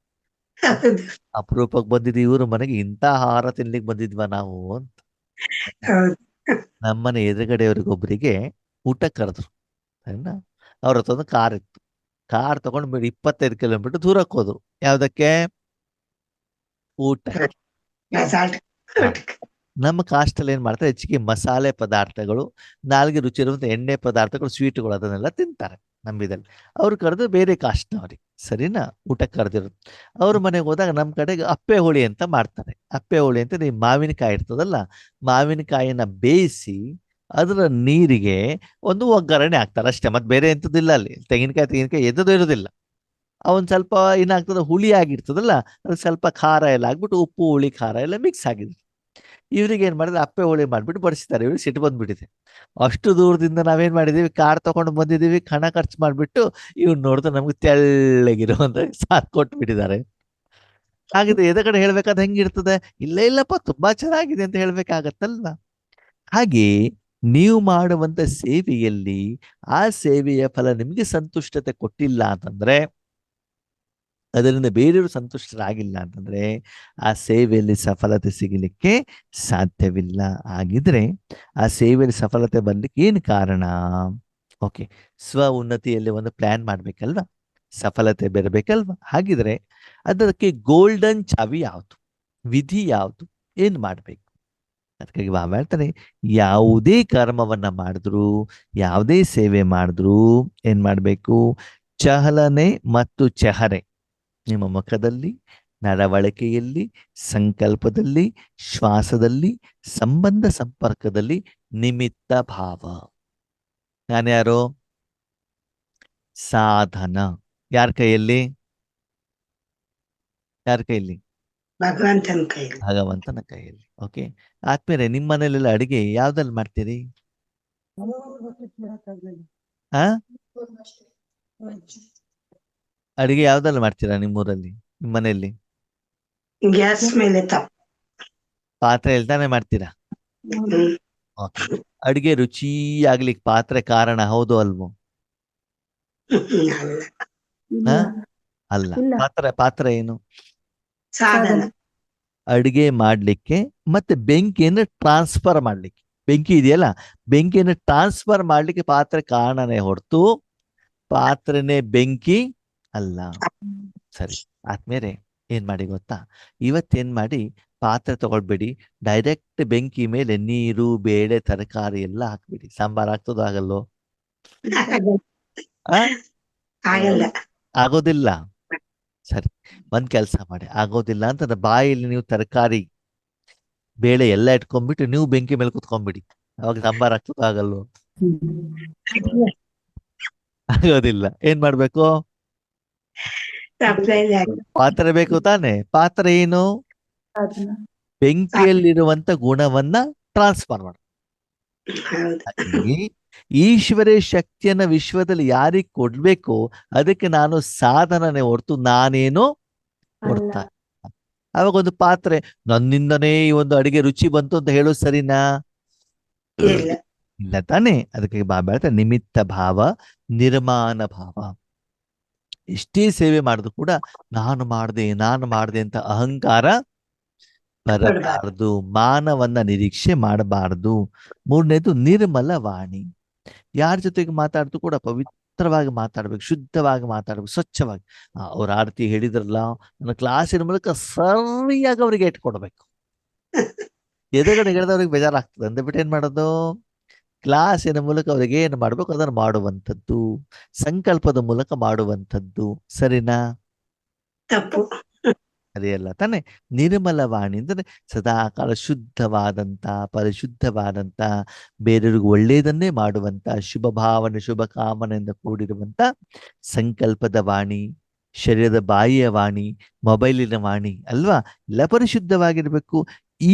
ಅಪರೂಪಕ್ಕೆ ಬಂದಿದ್ವಿ ಇವ್ರ ಮನೆಗೆ, ಇಂಥ ಆಹಾರ ತಿನ್ಲಿಕ್ಕೆ ಬಂದಿದ್ವಾ ನಾವು ಅಂತ. ನಮ್ಮನೆ ಎದುರುಗಡೆಯವ್ರಿಗೊಬ್ಬರಿಗೆ ಊಟ ಕರೆದ್ರು, ಅವ್ರ ಹತ್ರ ಒಂದು ಕಾರ್ ಇತ್ತು. ಕಾರ್ ತಗೊಂಡು 25 ಕಿಲೋಮೀಟರ್ ದೂರಕ್ಕೆ ಹೋದ್ರು. ಯಾವ್ದಕ್ಕೆ? ಊಟ. ನಮ್ಮ ಕಾಸ್ಟಲ್ಲಿ ಏನ್ ಮಾಡ್ತಾರೆ, ಹೆಚ್ಚಿಗೆ ಮಸಾಲೆ ಪದಾರ್ಥಗಳು, ನಾಲ್ಗೆ ರುಚಿ ಇರುವಂತ ಎಣ್ಣೆ ಪದಾರ್ಥಗಳು, ಸ್ವೀಟ್ಗಳು ಅದನ್ನೆಲ್ಲ ತಿಂತಾರೆ ನಮ್ಮಿದಲ್ಲಿ. ಅವ್ರು ಕರೆದು ಬೇರೆ ಕಾಸ್ಟ್ನವ್ರಿಗೆ, ಸರಿನಾ, ಊಟ ಕರೆದಿರೋದು. ಅವ್ರ ಮನೆಗೆ ಹೋದಾಗ ನಮ್ಮ ಕಡೆಗೆ ಅಪ್ಪೆ ಹೋಳಿ ಅಂತ ಮಾಡ್ತಾರೆ. ಅಪ್ಪೆ ಹೋಳಿ ಅಂತ ನೀವು ಮಾವಿನಕಾಯಿ ಇರ್ತದಲ್ಲ, ಮಾವಿನಕಾಯಿನ ಬೇಯಿಸಿ ಅದರ ನೀರಿಗೆ ಒಂದು ಒಗ್ಗರಣೆ ಹಾಕ್ತಾರೆ ಅಷ್ಟೇ, ಮತ್ತೆ ಬೇರೆ ಎಂಥದ್ದಿಲ್ಲ ಅಲ್ಲಿ. ತೆಂಗಿನಕಾಯಿ ಎದ್ದದು ಇರೋದಿಲ್ಲ. ಅವನ್ ಸ್ವಲ್ಪ ಏನಾಗ್ತದೆ, ಹುಳಿ ಆಗಿರ್ತದಲ್ಲ, ಅದು ಸ್ವಲ್ಪ ಖಾರ ಎಲ್ಲ ಆಗ್ಬಿಟ್ಟು, ಉಪ್ಪು ಹುಳಿ ಖಾರ ಎಲ್ಲ ಮಿಕ್ಸ್ ಆಗಿದೆ. ಇವ್ರಿಗೆ ಏನ್ ಮಾಡಿದ್ರೆ ಅಪ್ಪೆ ಹೋಳಿ ಮಾಡ್ಬಿಟ್ಟು ಬಡಿಸ್ತಾರೆ. ಇವ್ರಿಗೆ ಸಿಟ್ಟು ಬಂದ್ಬಿಟ್ಟಿದೆ. ಅಷ್ಟು ದೂರದಿಂದ ನಾವೇನ್ ಮಾಡಿದೀವಿ, ಕಾರ್ ತಗೊಂಡು ಬಂದಿದೀವಿ, ಹಣ ಖರ್ಚು ಮಾಡ್ಬಿಟ್ಟು, ಇವ್ರು ನೋಡಿದ್ರೆ ನಮ್ಗೆ ತೆಳ್ಳಗಿರುವಂತ ಸಾಥ್ ಕೊಟ್ಬಿಟ್ಟಿದ್ದಾರೆ. ಹಾಗಿದ್ರೆ ಎದ ಕಡೆ ಹೇಳ್ಬೇಕಾದ್ರೆ ಹೆಂಗಿರ್ತದೆ, ಇಲ್ಲ ಇಲ್ಲಪ್ಪ ತುಂಬಾ ಚೆನ್ನಾಗಿದೆ ಅಂತ ಹೇಳ್ಬೇಕಾಗತ್ತಲ್ವಾ. ಹಾಗೆ ನೀವು ಮಾಡುವಂತ ಸೇವೆಯಲ್ಲಿ ಆ ಸೇವೆಯ ಫಲ ನಿಮ್ಗೆ ಸಂತುಷ್ಟತೆ ಕೊಟ್ಟಿಲ್ಲ ಅಂತಂದ್ರೆ ಅದರಿಂದ ಬೇರೆಯವರು ಸಂತುಷ್ಟರಾಗಿಲ್ಲ ಅಂತಂದ್ರೆ ಆ ಸೇವೆಯಲ್ಲಿ ಸಫಲತೆ ಸಿಗಲಿಕ್ಕೆ ಸಾಧ್ಯವಿಲ್ಲ. ಹಾಗಿದ್ರೆ ಆ ಸೇವೆಯಲ್ಲಿ ಸಫಲತೆ ಬರ್ಲಿಕ್ಕೆ ಏನು ಕಾರಣ? ಓಕೆ, ಸ್ವ ಉನ್ನತಿಯಲ್ಲಿ ಒಂದು ಪ್ಲಾನ್ ಮಾಡ್ಬೇಕಲ್ವಾ, ಸಫಲತೆ ಬರಬೇಕಲ್ವಾ? ಹಾಗಿದ್ರೆ ಅದಕ್ಕೆ ಗೋಲ್ಡನ್ ಚಾವಿ ಯಾವುದು, ವಿಧಿ ಯಾವುದು, ಏನ್ ಮಾಡ್ಬೇಕು? ಅದಕ್ಕಾಗಿ ಬಾಬಾ ಹೇಳ್ತಾರೆ, ಯಾವುದೇ ಕರ್ಮವನ್ನ ಮಾಡಿದ್ರು, ಯಾವುದೇ ಸೇವೆ ಮಾಡಿದ್ರು ಏನ್ ಮಾಡ್ಬೇಕು? ಚಹಲನೆ ಮತ್ತು ಚಹರೆ ನಿಮ್ಮ ಮುಖದಲ್ಲಿ, ನಡವಳಿಕೆಯಲ್ಲಿ, ಸಂಕಲ್ಪದಲ್ಲಿ, ಶ್ವಾಸದಲ್ಲಿ, ಸಂಬಂಧ ಸಂಪರ್ಕದಲ್ಲಿ ನಿಮಿತ್ತ ಭಾವ. ನಾನ್ಯಾರು? ಸಾಧನ. ಯಾರ ಕೈಯಲ್ಲಿ? ಯಾರ ಕೈಯಲ್ಲಿ? ಭಗವಂತನ ಕೈಲಿ. ಭಗವಂತನ ಕೈಯಲ್ಲಿ. ಓಕೆ, ಆದ್ಮೇಲೆ ನಿಮ್ಮ ಮನೇಲೆಲ್ಲ ಅಡಿಗೆ ಯಾವ್ದಲ್ಲಿ ಮಾಡ್ತೀರಿ? ಆ ಅಡಿಗೆ ಯಾವ್ದಲ್ಲಿ ಮಾಡ್ತೀರಾ ನಿಮ್ಮೂರಲ್ಲಿ, ನಿಮ್ಮ ಮನೆಯಲ್ಲಿ? ಗ್ಯಾಸ್ ಮೇಲೆ ಪಾತ್ರೆ ಎಲ್ತಾನೆ ಮಾಡ್ತೀರಾ? ಓಕೆ, ಅಡಿಗೆ ರುಚಿ ಆಗ್ಲಿಕ್ಕೆ ಪಾತ್ರೆ ಕಾರಣ, ಹೌದು ಅಲ್ವೋ? ಅಲ್ಲ, ಹಾ ಅಲ್ಲ, ಪಾತ್ರೆ ಏನು? ಸಾಧನ. ಅಡಿಗೆ ಮಾಡ್ಲಿಕ್ಕೆ ಮತ್ತೆ ಬೆಂಕಿಯನ್ನು ಟ್ರಾನ್ಸ್ಫರ್ ಮಾಡ್ಲಿಕ್ಕೆ. ಬೆಂಕಿ ಇದೆಯಲ್ಲ, ಬೆಂಕಿಯನ್ನು ಟ್ರಾನ್ಸ್ಫರ್ ಮಾಡ್ಲಿಕ್ಕೆ ಪಾತ್ರೆ ಕಾರಣನೇ ಹೊರತು ಪಾತ್ರೆನೇ ಬೆಂಕಿ ಅಲ್ಲ. ಸರಿ, ಆದ್ಮೇಲೆ ಏನ್ ಮಾಡಿ ಗೊತ್ತಾ? ಇವತ್ತೇನ್ ಮಾಡಿ, ಪಾತ್ರೆ ತಗೊಳ್ಬೇಡಿ, ಡೈರೆಕ್ಟ್ ಬೆಂಕಿ ಮೇಲೆ ನೀರು, ಬೇಳೆ, ತರಕಾರಿ ಎಲ್ಲ ಹಾಕ್ಬಿಡಿ. ಸಾಂಬಾರ್ ಆಗ್ತದೋ ಆಗಲ್ಲೋ? ಆ ಆಗಲ್ಲ. ಆಗೋದಿಲ್ಲ. ಸರಿ, ಒಂದ್ ಕೆಲಸ ಮಾಡಿ, ಆಗೋದಿಲ್ಲ ಅಂತಂದ್ರೆ ಬಾಯಲ್ಲಿ ನೀವು ತರಕಾರಿ, ಬೇಳೆ ಎಲ್ಲ ಇಟ್ಕೊಂಡ್ಬಿಟ್ಟು ನೀವು ಬೆಂಕಿ ಮೇಲೆ ಕುತ್ಕೊಂಡ್ಬಿಡಿ. ಅವಾಗ ಸಾಂಬಾರ್ ಆಗ್ತದೋ ಆಗಲ್ಲೋ? ಆಗೋದಿಲ್ಲ. ಏನ್ ಮಾಡ್ಬೇಕು? ಪಾತ್ರೆ ಬೇಕು ತಾನೆ? ಪಾತ್ರೆ ಏನು? ಬೆಂಕಿಯಲ್ಲಿರುವಂತ ಗುಣವನ್ನ ಟ್ರಾನ್ಸ್ಫರ್ ಮಾಡ. ಈಶ್ವರ ಶಕ್ತಿಯನ್ನ ವಿಶ್ವದಲ್ಲಿ ಯಾರಿಗೆ ಕೊಡ್ಬೇಕು ಅದಕ್ಕೆ ನಾನು ಸಾಧನನೇ ಹೊರತು ನಾನೇನು ಕೊಡ್ತಾ. ಅವಾಗ ಒಂದು ಪಾತ್ರೆ ನನ್ನಿಂದನೇ ಈ ಒಂದು ಅಡಿಗೆ ರುಚಿ ಬಂತು ಅಂತ ಹೇಳೋದು ಸರಿನಾ? ಇಲ್ಲ ತಾನೆ. ಅದಕ್ಕೆ ಬಾಬಾ ಹೇಳ್ತಾರೆ, ನಿಮಿತ್ತ ಭಾವ, ನಿರ್ಮಾಣ ಭಾವ. ಎಷ್ಟೇ ಸೇವೆ ಮಾಡಿದ್ರು ಕೂಡ ನಾನು ಮಾಡಿದೆ ಅಂತ ಅಹಂಕಾರ ಬರಬಾರದು, ಮಾನವನ್ನ ನಿರೀಕ್ಷೆ ಮಾಡಬಾರದು. ಮೂರನೇದು ನಿರ್ಮಲ ವಾಣಿ. ಯಾರ ಜೊತೆಗೆ ಮಾತಾಡ್ತು ಕೂಡ ಪವಿತ್ರವಾಗಿ ಮಾತಾಡ್ಬೇಕು, ಶುದ್ಧವಾಗಿ ಮಾತಾಡ್ಬೇಕು, ಸ್ವಚ್ಛವಾಗಿ. ಅವ್ರ ಆರತಿ ಹೇಳಿದ್ರಲ್ಲ, ನನ್ನ ಕ್ಲಾಸಿನ ಮೂಲಕ ಸರಿಯಾಗಿ ಅವ್ರಿಗೆ ಇಟ್ಕೊಡ್ಬೇಕು. ಎದುರುಗಡೆ ಹೇಳಿದವ್ರಿಗೆ ಬೇಜಾರಾಗ್ತದೆ ಅಂದ್ಬಿಟ್ಟು ಏನ್ ಮಾಡೋದು? ಕ್ಲಾಸಿನ ಮೂಲಕ ಅವ್ರಿಗೆ ಏನು ಮಾಡ್ಬೇಕು ಅದನ್ನು ಮಾಡುವಂಥದ್ದು, ಸಂಕಲ್ಪದ ಮೂಲಕ ಮಾಡುವಂಥದ್ದು. ಸರಿನಾ? ತಪ್ಪು. ಅಲ್ಲ ತಾನೆ. ನಿರ್ಮಲ ವಾಣಿ ಅಂದ್ರೆ ಸದಾಕಾಲ ಶುದ್ಧವಾದಂತ, ಪರಿಶುದ್ಧವಾದಂತ, ಬೇರೆಯವ್ರಿಗೆ ಒಳ್ಳೆಯದನ್ನೇ ಮಾಡುವಂತ, ಶುಭ ಭಾವನೆ, ಶುಭ ಕಾಮನೆಯಿಂದ ಕೂಡಿರುವಂತ ಸಂಕಲ್ಪದ ವಾಣಿ, ಶರೀರದ ಬಾಯಿಯ ವಾಣಿ, ಮೊಬೈಲಿನ ವಾಣಿ ಅಲ್ವಾ? ಎಲ್ಲ ಪರಿಶುದ್ಧವಾಗಿರ್ಬೇಕು.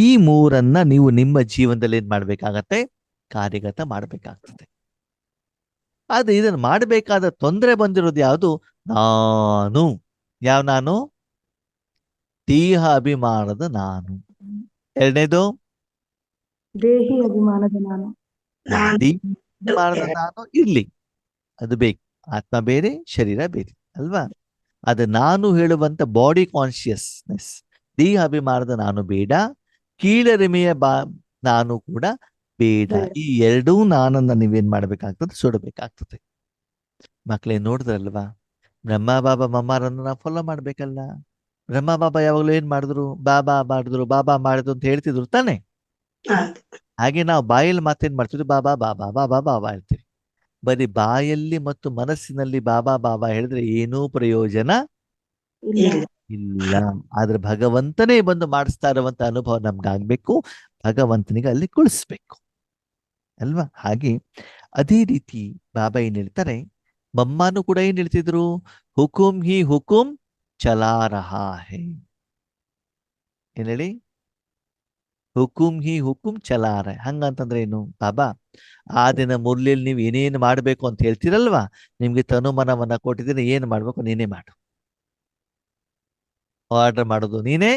ಈ ಮೂರನ್ನ ನೀವು ನಿಮ್ಮ ಜೀವನದಲ್ಲಿ ಏನ್ ಮಾಡ್ಬೇಕಾಗತ್ತೆ? ಕಾರ್ಯಗತ ಮಾಡ್ಬೇಕಾಗ್ತದೆ. ಆದ್ರೆ ಇದನ್ನು ಮಾಡಬೇಕಾದ ತೊಂದರೆ ಬಂದಿರೋದು ಯಾವುದು? ನಾನು ದೇಹ ಅಭಿಮಾನದ ನಾನು. ಎರಡನೇದು ದೇಹಿ ಅಭಿಮಾನದ ನಾನು. ಅಭಿಮಾನದ ನಾನು ಇರ್ಲಿ, ಅದು ಬೇಕು. ಆತ್ಮ ಬೇರೆ, ಶರೀರ ಬೇರೆ ಅಲ್ವಾ? ಅದು ನಾನು ಹೇಳುವಂತ ಬಾಡಿ ಕಾನ್ಶಿಯಸ್ನೆಸ್, ದೇಹ ಅಭಿಮಾನದ ನಾನು ಬೇಡ, ಕೀಳರಿಮೆಯ ನಾನು ಕೂಡ ಬೇಡ. ಈ ಎರಡೂ ನಾನನ್ನ ನೀವೇನ್ ಮಾಡ್ಬೇಕಾಗ್ತದೆ? ಸುಡಬೇಕಾಗ್ತದೆ. ಮಕ್ಕಳೇ ನೋಡಿದ್ರಲ್ವಾ, ಬ್ರಹ್ಮ ಬಾಬಾ ಮಮ್ಮಾರನ್ನು ನಾವು ಫಾಲೋ ಮಾಡ್ಬೇಕಲ್ಲ. ಬ್ರಹ್ಮ ಬಾಬಾ ಯಾವಾಗಲೂ ಏನ್ ಮಾಡಿದ್ರು? ಬಾಬಾ ಮಾಡಿದ್ರು ಅಂತ ಹೇಳ್ತಿದ್ರು ತಾನೆ. ಹಾಗೆ ನಾವು ಬಾಯಲ್ಲಿ ಮಾತೇನ್ ಮಾಡ್ತಿದ್ವಿ? ಬಾಬಾ ಬಾಬಾ ಬಾಬಾ ಬಾಬಾ ಹೇಳ್ತೀವಿ. ಬರೀ ಬಾಯಲ್ಲಿ ಮತ್ತು ಮನಸ್ಸಿನಲ್ಲಿ ಬಾಬಾ ಬಾಬಾ ಹೇಳಿದ್ರೆ ಏನೂ ಪ್ರಯೋಜನ ಇಲ್ಲ. ಆದ್ರೆ ಭಗವಂತನೇ ಬಂದು ಮಾಡಿಸ್ತಾ ಇರುವಂತ ಅನುಭವ ನಮ್ಗಾಗ್ಬೇಕು, ಭಗವಂತನಿಗೆ ಅಲ್ಲಿ ಕುಳಿಸ್ಬೇಕು ಅಲ್ವಾ? ಹಾಗೆ ಅದೇ ರೀತಿ ಬಾಬಾ ಏನ್ ಹೇಳ್ತಾರೆ, ಮಮ್ಮಾನು ಕೂಡ ಏನ್ ಹೇಳ್ತಿದ್ರು? ಹುಕುಂ ಹಿ ಹುಕುಂ ಚಲಾ ರಹಾ ಹೈ. ಏನ್ ಹೇಳಿ? ಹುಕುಂ ಹಿ ಹುಕುಂ ಚಲಾ ರಹಾ. ಹಂಗಂತಂದ್ರೆ ಏನು? ಬಾಬಾ ಆ ದಿನ ಮುರ್ಲಿಯಲ್ಲಿ ನೀವು ಏನೇನು ಮಾಡ್ಬೇಕು ಅಂತ ಹೇಳ್ತೀರಲ್ವಾ, ನಿಮ್ಗೆ ತನುಮನವನ್ನ ಕೊಟ್ಟಿದ್ದೀನಿ, ಏನ್ ಮಾಡ್ಬೇಕು ನೀನೇ ಮಾಡು. ಆರ್ಡರ್ ಮಾಡೋದು ನೀನೇ,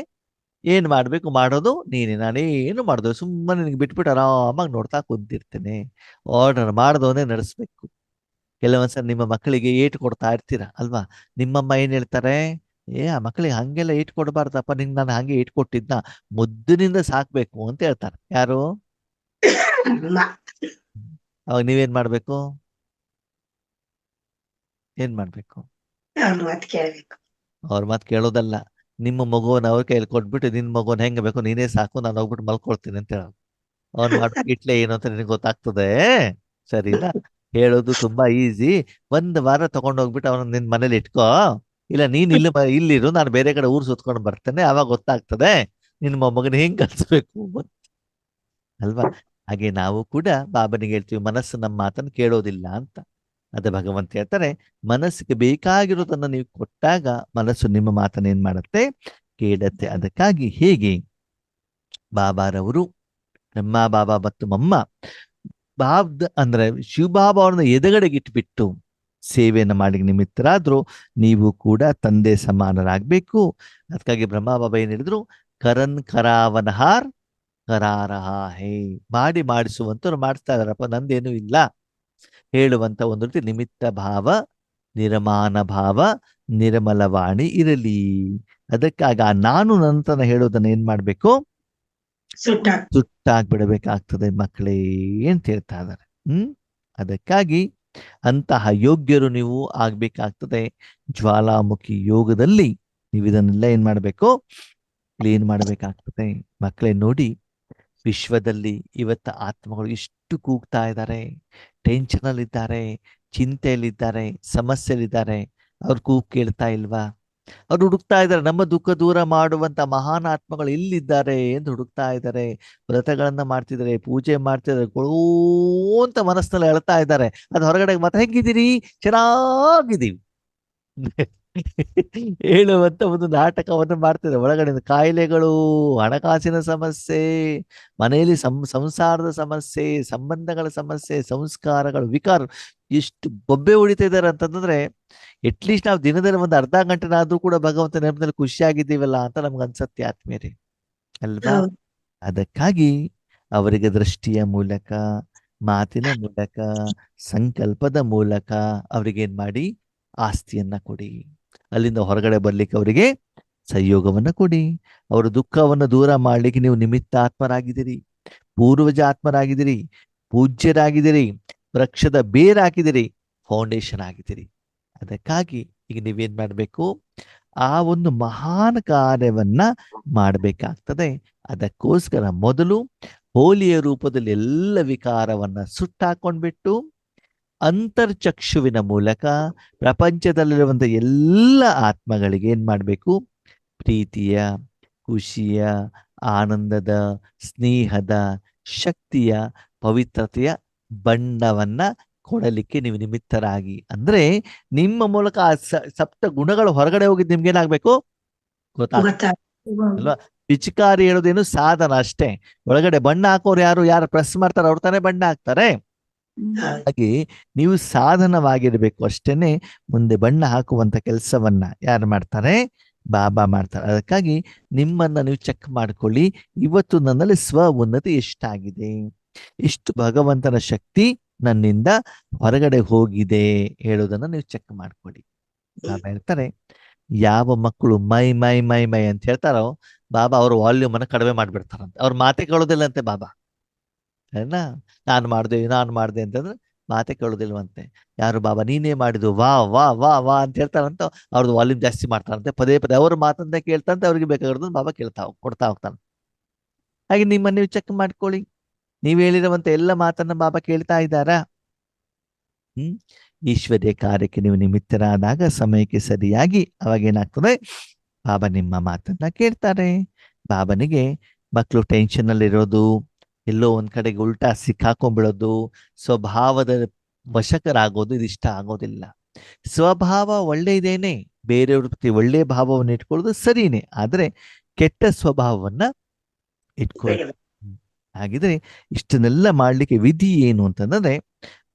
ಏನ್ ಮಾಡ್ಬೇಕು ಮಾಡೋದು ನೀನೆ. ನಾನೇನು ಮಾಡೋದು ಸುಮ್ಮನೆ ನಿನಗೆ ಬಿಟ್ಬಿಟ್ಟು ಆರಾಮಾಗಿ ನೋಡ್ತಾ ಕುಂತಿರ್ತೇನೆ. ಆರ್ಡರ್ ಮಾಡ್ದವನೇ ನಡೆಸ್ಬೇಕು. ಕೆಲವೊಂದ್ಸಲ ನಿಮ್ಮ ಮಕ್ಕಳಿಗೆ ಏಟು ಕೊಡ್ತಾ ಇರ್ತೀರಾ ಅಲ್ವಾ? ನಿಮ್ಮಮ್ಮ ಏನ್ ಹೇಳ್ತಾರೆ? ಆ ಮಕ್ಕಳಿಗೆ ಹಂಗೆಲ್ಲ ಇಟ್ಕೊಡ್ಬಾರ್ದಪ್ಪ, ನಿಂಗೆ ನಾನು ಹಂಗೆ ಇಟ್ಕೊಟ್ಟಿದ್ನ, ಮುದ್ದಿನಿಂದ ಸಾಕ್ಬೇಕು ಅಂತ ಹೇಳ್ತಾರೆ. ಯಾರು? ಅಮ್ಮ. ಅವಾಗ ನೀವೇನ್ ಮಾಡ್ಬೇಕು? ಏನ್ ಮಾಡ್ಬೇಕು? ಅವ್ರ ಮಾತು ಕೇಳ್ಬೇಕು. ಅವ್ರ ಮಾತು ಕೇಳೋದಲ್ಲ, ನಿಮ್ಮ ಮಗುವನ್ನ ಅವ್ರ ಕೈಯಲ್ಲಿ ಕೊಟ್ಬಿಟ್ಟು ನಿನ್ನ ಮಗುವನ್ನ ಹೆಂಗೆ ಬೇಕು ನೀನೇ ಸಾಕು, ನಾನು ಹೋಗ್ಬಿಟ್ಟು ಮಲ್ಕೊಳ್ತೀನಿ ಅಂತ ಹೇಳೋದು. ಅವ್ನು ಮಾಡೋ ಇಟ್ಲೆ ಏನು ಅಂತ ನಿನಗೆ ಗೊತ್ತಾಗ್ತದೆ? ಸರಿನಾ? ಹೇಳೋದು ತುಂಬಾ ಈಸಿ. ಒಂದು ವಾರ ತಗೊಂಡೋಗ್ಬಿಟ್ಟು ಅವನ ನಿನ್ ಮನೇಲಿ ಇಟ್ಕೋ, ಇಲ್ಲ ನೀನ್ ಇಲ್ಲಿರು, ನಾನು ಬೇರೆ ಕಡೆ ಊರು ಸುತ್ಕೊಂಡು ಬರ್ತೇನೆ, ಅವಾಗ ಗೊತ್ತಾಗ್ತದೆ ನಿನ್ನ ಮೊಮ್ಮಗನ ಹೆಂಗ್ ಕಲ್ಸ್ಬೇಕು ಅಲ್ವಾ? ಹಾಗೆ ನಾವು ಕೂಡ ಬಾಬನಿಗೆ ಹೇಳ್ತೀವಿ, ಮನಸ್ಸು ನಮ್ಮ ಮಾತನ್ನು ಕೇಳೋದಿಲ್ಲ ಅಂತ. ಅದೇ ಭಗವಂತ ಹೇಳ್ತಾರೆ, ಮನಸ್ಸಿಗೆ ಬೇಕಾಗಿರೋದನ್ನ ನೀವು ಕೊಟ್ಟಾಗ ಮನಸ್ಸು ನಿಮ್ಮ ಮಾತನ್ನ ಏನ್ ಮಾಡುತ್ತೆ? ಕೇಳತ್ತೆ. ಅದಕ್ಕಾಗಿ ಹೇಗೆ ಬಾಬಾರವರು, ನಮ್ಮ ಬಾಬಾ ಮತ್ತು ಮಮ್ಮ ಅಂದ್ರೆ ಶಿವಬಾಬಾ ಅವ್ರನ್ನ ಎದುಗಡೆಗೆ ಇಟ್ಬಿಟ್ಟು ಸೇವೆಯನ್ನು ಮಾಡಿ ನಿಮಿತ್ತರಾದ್ರು, ನೀವು ಕೂಡ ತಂದೆ ಸಮಾನರಾಗಬೇಕು. ಅದಕ್ಕಾಗಿ ಬ್ರಹ್ಮ ಬಾಬಾ ಏನ್ ಹೇಳಿದ್ರು? ಕರನ್ ಕರಾವನಹಾರ್ ಕರಾರಹ ಹೇ, ಮಾಡಿಸುವಂತವ್ರು ಮಾಡಿಸ್ತಾ ಇದಾರಪ್ಪ, ನಂದೇನು ಇಲ್ಲ ಹೇಳುವಂತ ಒಂದು ರೀತಿ ನಿಮಿತ್ತ ಭಾವ, ನಿರ್ಮಾಣ ಭಾವ, ನಿರ್ಮಲವಾಣಿ ಇರಲಿ. ಅದಕ್ಕಾಗ ನಾನು ನಂತನ ಹೇಳೋದನ್ನ ಏನ್ ಮಾಡ್ಬೇಕು? ಸುಟ್ಟಾಗ್ಬಿಡಬೇಕಾಗ್ತದೆ ಮಕ್ಕಳೇ ಅಂತ ಹೇಳ್ತಾ ಇದ್ದಾರೆ. ಅದಕ್ಕಾಗಿ ಅಂತಹ ಯೋಗ್ಯರು ನೀವು ಆಗ್ಬೇಕಾಗ್ತದೆ. ಜ್ವಾಲಾಮುಖಿ ಯೋಗದಲ್ಲಿ ನೀವು ಇದನ್ನೆಲ್ಲ ಏನ್ ಮಾಡ್ಬೇಕು? ಕ್ಲೀನ್ ಮಾಡ್ಬೇಕಾಗ್ತದೆ. ಮಕ್ಕಳೇ ನೋಡಿ, ವಿಶ್ವದಲ್ಲಿ ಇವತ್ತ ಆತ್ಮಗಳು ಎಷ್ಟು ಕೂಗ್ತಾ ಇದ್ದಾರೆ, ಟೆನ್ಷನ್ ಅಲ್ಲಿ ಇದ್ದಾರೆ, ಚಿಂತೆಯಲ್ಲಿದ್ದಾರೆ, ಸಮಸ್ಯೆಯಲ್ಲಿದ್ದಾರೆ. ಅವ್ರು ಕೂಗ್ ಕೇಳ್ತಾ ಇಲ್ವಾ? ಅವ್ರು ಹುಡುಕ್ತಾ ಇದ್ದಾರೆ, ನಮ್ಮ ದುಃಖ ದೂರ ಮಾಡುವಂತ ಮಹಾನ್ ಆತ್ಮಗಳು ಎಲ್ಲಿದ್ದಾರೆ ಎಂದು ಹುಡುಕ್ತಾ ಇದ್ದಾರೆ. ವ್ರತಗಳನ್ನ ಮಾಡ್ತಿದ್ದಾರೆ, ಪೂಜೆ ಮಾಡ್ತಿದ್ದಾರೆ, ಗೊಳೋ ಅಂತ ಮನಸ್ಸಿನಲ್ಲಿ ಅಳ್ತಾ ಇದ್ದಾರೆ. ಅದು ಹೊರಗಡೆ ಮತ್ತೆ ಹೆಂಗಿದ್ದೀರಿ? ಚೆನ್ನಾಗಿದ್ದೀವಿ ಹೇಳುವಂತ ಒಂದು ನಾಟಕವನ್ನು ಮಾಡ್ತಿದ್ದಾರೆ. ಒಳಗಡೆ ಕಾಯಿಲೆಗಳು, ಹಣಕಾಸಿನ ಸಮಸ್ಯೆ, ಮನೆಯಲ್ಲಿ ಸಂಸಾರದ ಸಮಸ್ಯೆ, ಸಂಬಂಧಗಳ ಸಮಸ್ಯೆ, ಸಂಸ್ಕಾರಗಳು, ವಿಕಾರ, ಎಷ್ಟು ಬೊಬ್ಬೆ ಹೊಡಿತಾ ಇದ್ದಾರೆ ಅಂತಂದ್ರೆ, ಅಟ್ಲೀಸ್ಟ್ ನಾವು ದಿನದಲ್ಲಿ ಒಂದು ಅರ್ಧ ಗಂಟೆನಾದ್ರೂ ಕೂಡ ಭಗವಂತ ನೆನಪಿನಲ್ಲಿ ಖುಷಿಯಾಗಿದ್ದೀವಲ್ಲ ಅಂತ ನಮ್ಗೆ ಅನ್ಸತ್ತೆ ಆತ್ಮೀಯರೇ, ಅಲ್ವಾ? ಅದಕ್ಕಾಗಿ ಅವರಿಗೆ ದೃಷ್ಟಿಯ ಮೂಲಕ, ಮಾತಿನ ಮೂಲಕ, ಸಂಕಲ್ಪದ ಮೂಲಕ ಅವರಿಗೆ ಏನ್ ಮಾಡಿ? ಆಸ್ತಿಯನ್ನ ಕೊಡಿ. ಅಲ್ಲಿಂದ ಹೊರಗಡೆ ಬರ್ಲಿಕ್ಕೆ ಅವರಿಗೆ ಸಹಯೋಗವನ್ನ ಕೊಡಿ. ಅವರ ದುಃಖವನ್ನು ದೂರ ಮಾಡ್ಲಿಕ್ಕೆ ನೀವು ನಿಮಿತ್ತ ಆತ್ಮರಾಗಿದ್ದೀರಿ, ಪೂರ್ವಜ ಆತ್ಮರಾಗಿದ್ದೀರಿ, ಪೂಜ್ಯರಾಗಿದ್ದೀರಿ, ವೃಕ್ಷದ ಬೇರ್ ಹಾಕಿದಿರಿ, ಫೌಂಡೇಶನ್ ಆಗಿದ್ದೀರಿ. ಅದಕ್ಕಾಗಿ ಈಗ ನೀವೇನ್ ಮಾಡ್ಬೇಕು? ಆ ಒಂದು ಮಹಾನ್ ಕಾರ್ಯವನ್ನ ಮಾಡಬೇಕಾಗ್ತದೆ. ಅದಕ್ಕೋಸ್ಕರ ಮೊದಲು ಹೋಲಿಯ ರೂಪದಲ್ಲಿ ಎಲ್ಲ ವಿಕಾರವನ್ನ ಸುಟ್ಟಾಕೊಂಡ್ಬಿಟ್ಟು ಅಂತರ್ಚಕ್ಷುವಿನ ಮೂಲಕ ಪ್ರಪಂಚದಲ್ಲಿರುವಂಥ ಎಲ್ಲ ಆತ್ಮಗಳಿಗೆ ಏನ್ ಮಾಡಬೇಕು? ಪ್ರೀತಿಯ, ಖುಷಿಯ, ಆನಂದದ, ಸ್ನೇಹದ, ಶಕ್ತಿಯ, ಪವಿತ್ರತೆಯ ಬಣ್ಣವನ್ನ ಕೊಡಲಿಕ್ಕೆ ನೀವು ನಿಮಿತ್ತರಾಗಿ. ಅಂದ್ರೆ ನಿಮ್ಮ ಮೂಲಕ ಆ ಸಪ್ತ ಗುಣಗಳು ಹೊರಗಡೆ ಹೋಗಿದ್ದು ನಿಮ್ಗೇನಾಗ್ಬೇಕು? ಅಲ್ವಾ? ಪಿಚಕಾರಿ ಹೇಳೋದೇನು ಸಾಧನ ಅಷ್ಟೇ. ಒಳಗಡೆ ಬಣ್ಣ ಹಾಕೋರು ಯಾರು ಪ್ರೆಸ್ ಮಾಡ್ತಾರೆ, ಅವ್ರು ತಾನೇ ಬಣ್ಣ ಹಾಕ್ತಾರೆ. ಹಾಗೆ ನೀವು ಸಾಧನವಾಗಿರ್ಬೇಕು ಅಷ್ಟೇನೆ. ಮುಂದೆ ಬಣ್ಣ ಹಾಕುವಂತ ಕೆಲಸವನ್ನ ಯಾರು ಮಾಡ್ತಾರೆ? ಬಾಬಾ ಮಾಡ್ತಾರೆ. ಅದಕ್ಕಾಗಿ ನಿಮ್ಮನ್ನ ನೀವು ಚೆಕ್ ಮಾಡ್ಕೊಳ್ಳಿ, ಇವತ್ತು ನನ್ನಲ್ಲಿ ಸ್ವ ಉನ್ನತಿ ಎಷ್ಟಾಗಿದೆ, ಎಷ್ಟು ಭಗವಂತನ ಶಕ್ತಿ ನನ್ನಿಂದ ಹೊರಗಡೆ ಹೋಗಿದೆ ಹೇಳೋದನ್ನ ನೀವು ಚೆಕ್ ಮಾಡ್ಕೊಳ್ಳಿ. ಬಾಬಾ ಹೇಳ್ತಾರೆ, ಯಾವ ಮಕ್ಕಳು ಮೈ ಮೈ ಮೈ ಮೈ ಅಂತ ಹೇಳ್ತಾರೋ ಬಾಬಾ ಅವ್ರ ವಾಲ್ಯೂಮ್ ಅನ್ನ ಕಡಿಮೆ ಮಾಡ್ಬಿಡ್ತಾರಂತೆ. ಅವ್ರ ಮಾತೆ ಕೇಳೋದಿಲ್ಲಂತೆ ಬಾಬಾ. ಸರಿನಾ? ನಾನು ಮಾಡಿದೆ ಅಂತಂದ್ರೆ ಮಾತೆ ಕೇಳೋದಿಲ್ವಂತೆ. ಯಾರು? ಬಾಬಾ ನೀನೇ ಮಾಡಿದ್ದು, ವಾ ವಾ ವಾ ವಾ ಅಂತ ಹೇಳ್ತಾರಂತ ಅವ್ರದ್ದು ವಾಲ್ಯೂಮ್ ಜಾಸ್ತಿ ಮಾಡ್ತಾರಂತೆ. ಪದೇ ಪದೇ ಅವ್ರ ಮಾತನ್ನೇ ಕೇಳ್ತಂತೆ, ಅವ್ರಿಗೆ ಬೇಕಾಗಿರೋದನ್ನ ಬಾಬಾ ಕೊಡ್ತಾ ಹೋಗ್ತಾನೆ. ಹಾಗೆ ನಿಮ್ಮನ್ನು ನೀವು ಚೆಕ್ ಮಾಡ್ಕೊಳ್ಳಿ, ನೀವು ಹೇಳಿರುವಂತ ಎಲ್ಲ ಮಾತನ್ನ ಬಾಬಾ ಕೇಳ್ತಾ ಇದ್ದಾರಾ? ಈಶ್ವರ್ಯ ಕಾರ್ಯಕ್ಕೆ ನೀವು ನಿಮಿತ್ತರಾದಾಗ ಸಮಯಕ್ಕೆ ಸರಿಯಾಗಿ ಅವಾಗ ಏನಾಗ್ತದೆ? ಬಾಬಾ ನಿಮ್ಮ ಮಾತನ್ನ ಕೇಳ್ತಾರೆ. ಬಾಬನಿಗೆ ಮಕ್ಕಳು ಟೆನ್ಷನ್ ಅಲ್ಲಿರೋದು, ಎಲ್ಲೋ ಒಂದ್ ಕಡೆಗೆ ಉಲ್ಟಾ ಸಿಕ್ಕಾಕೊಂಡ್ಬಿಡೋದು, ಸ್ವಭಾವದ ವಶಕರಾಗೋದು ಇದು ಇಷ್ಟ ಆಗೋದಿಲ್ಲ. ಸ್ವಭಾವ ಒಳ್ಳೆಯದೇನೆ, ಬೇರೆಯವ್ರ ಪ್ರತಿ ಒಳ್ಳೆಯ ಭಾವವನ್ನು ಇಟ್ಕೊಳ್ಳೋದು ಸರಿನೇ, ಆದ್ರೆ ಕೆಟ್ಟ ಸ್ವಭಾವವನ್ನ ಇಟ್ಕೊಳ್ಳೋದು. ಹಾಗಿದ್ರೆ ಇಷ್ಟನ್ನೆಲ್ಲ ಮಾಡ್ಲಿಕ್ಕೆ ವಿಧಿ ಏನು ಅಂತಂದ್ರೆ,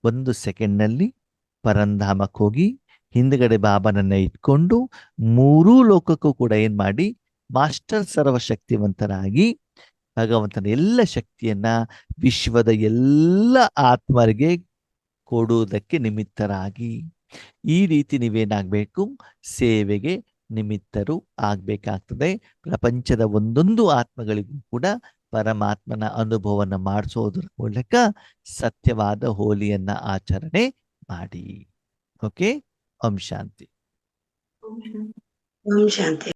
1 ಸೆಕೆಂಡ್ನಲ್ಲಿ ಪರಂಧಾಮಕ್ಕೆ ಹೋಗಿ ಹಿಂದ್ಗಡೆ ಬಾಬನನ್ನ ಇಟ್ಕೊಂಡು 3 ಲೋಕಕ್ಕೂ ಕೂಡ ಏನ್ ಮಾಡಿ ಮಾಸ್ಟರ್ ಸರ್ವಶಕ್ತಿವಂತರಾಗಿ ಭಗವಂತನ ಎಲ್ಲ ಶಕ್ತಿಯನ್ನ ವಿಶ್ವದ ಎಲ್ಲ ಆತ್ಮರಿಗೆ ಕೊಡುವುದಕ್ಕೆ ನಿಮಿತ್ತರಾಗಿ. ಈ ರೀತಿ ನೀವೇನಾಗಬೇಕು? ಸೇವೆಗೆ ನಿಮಿತ್ತರು ಆಗ್ಬೇಕಾಗ್ತದೆ. ಪ್ರಪಂಚದ ಒಂದೊಂದು ಆತ್ಮಗಳಿಗೂ ಕೂಡ ಪರಮಾತ್ಮನ ಅನುಭವವನ್ನು ಮಾಡಿಸೋದ್ರ ಮೂಲಕ ಸತ್ಯವಾದ ಹೋಲಿಯನ್ನ ಆಚರಣೆ ಮಾಡಿ. ಓಕೆ. ಓಂ ಶಾಂತಿ. ಓಂ ಶಾಂತಿ.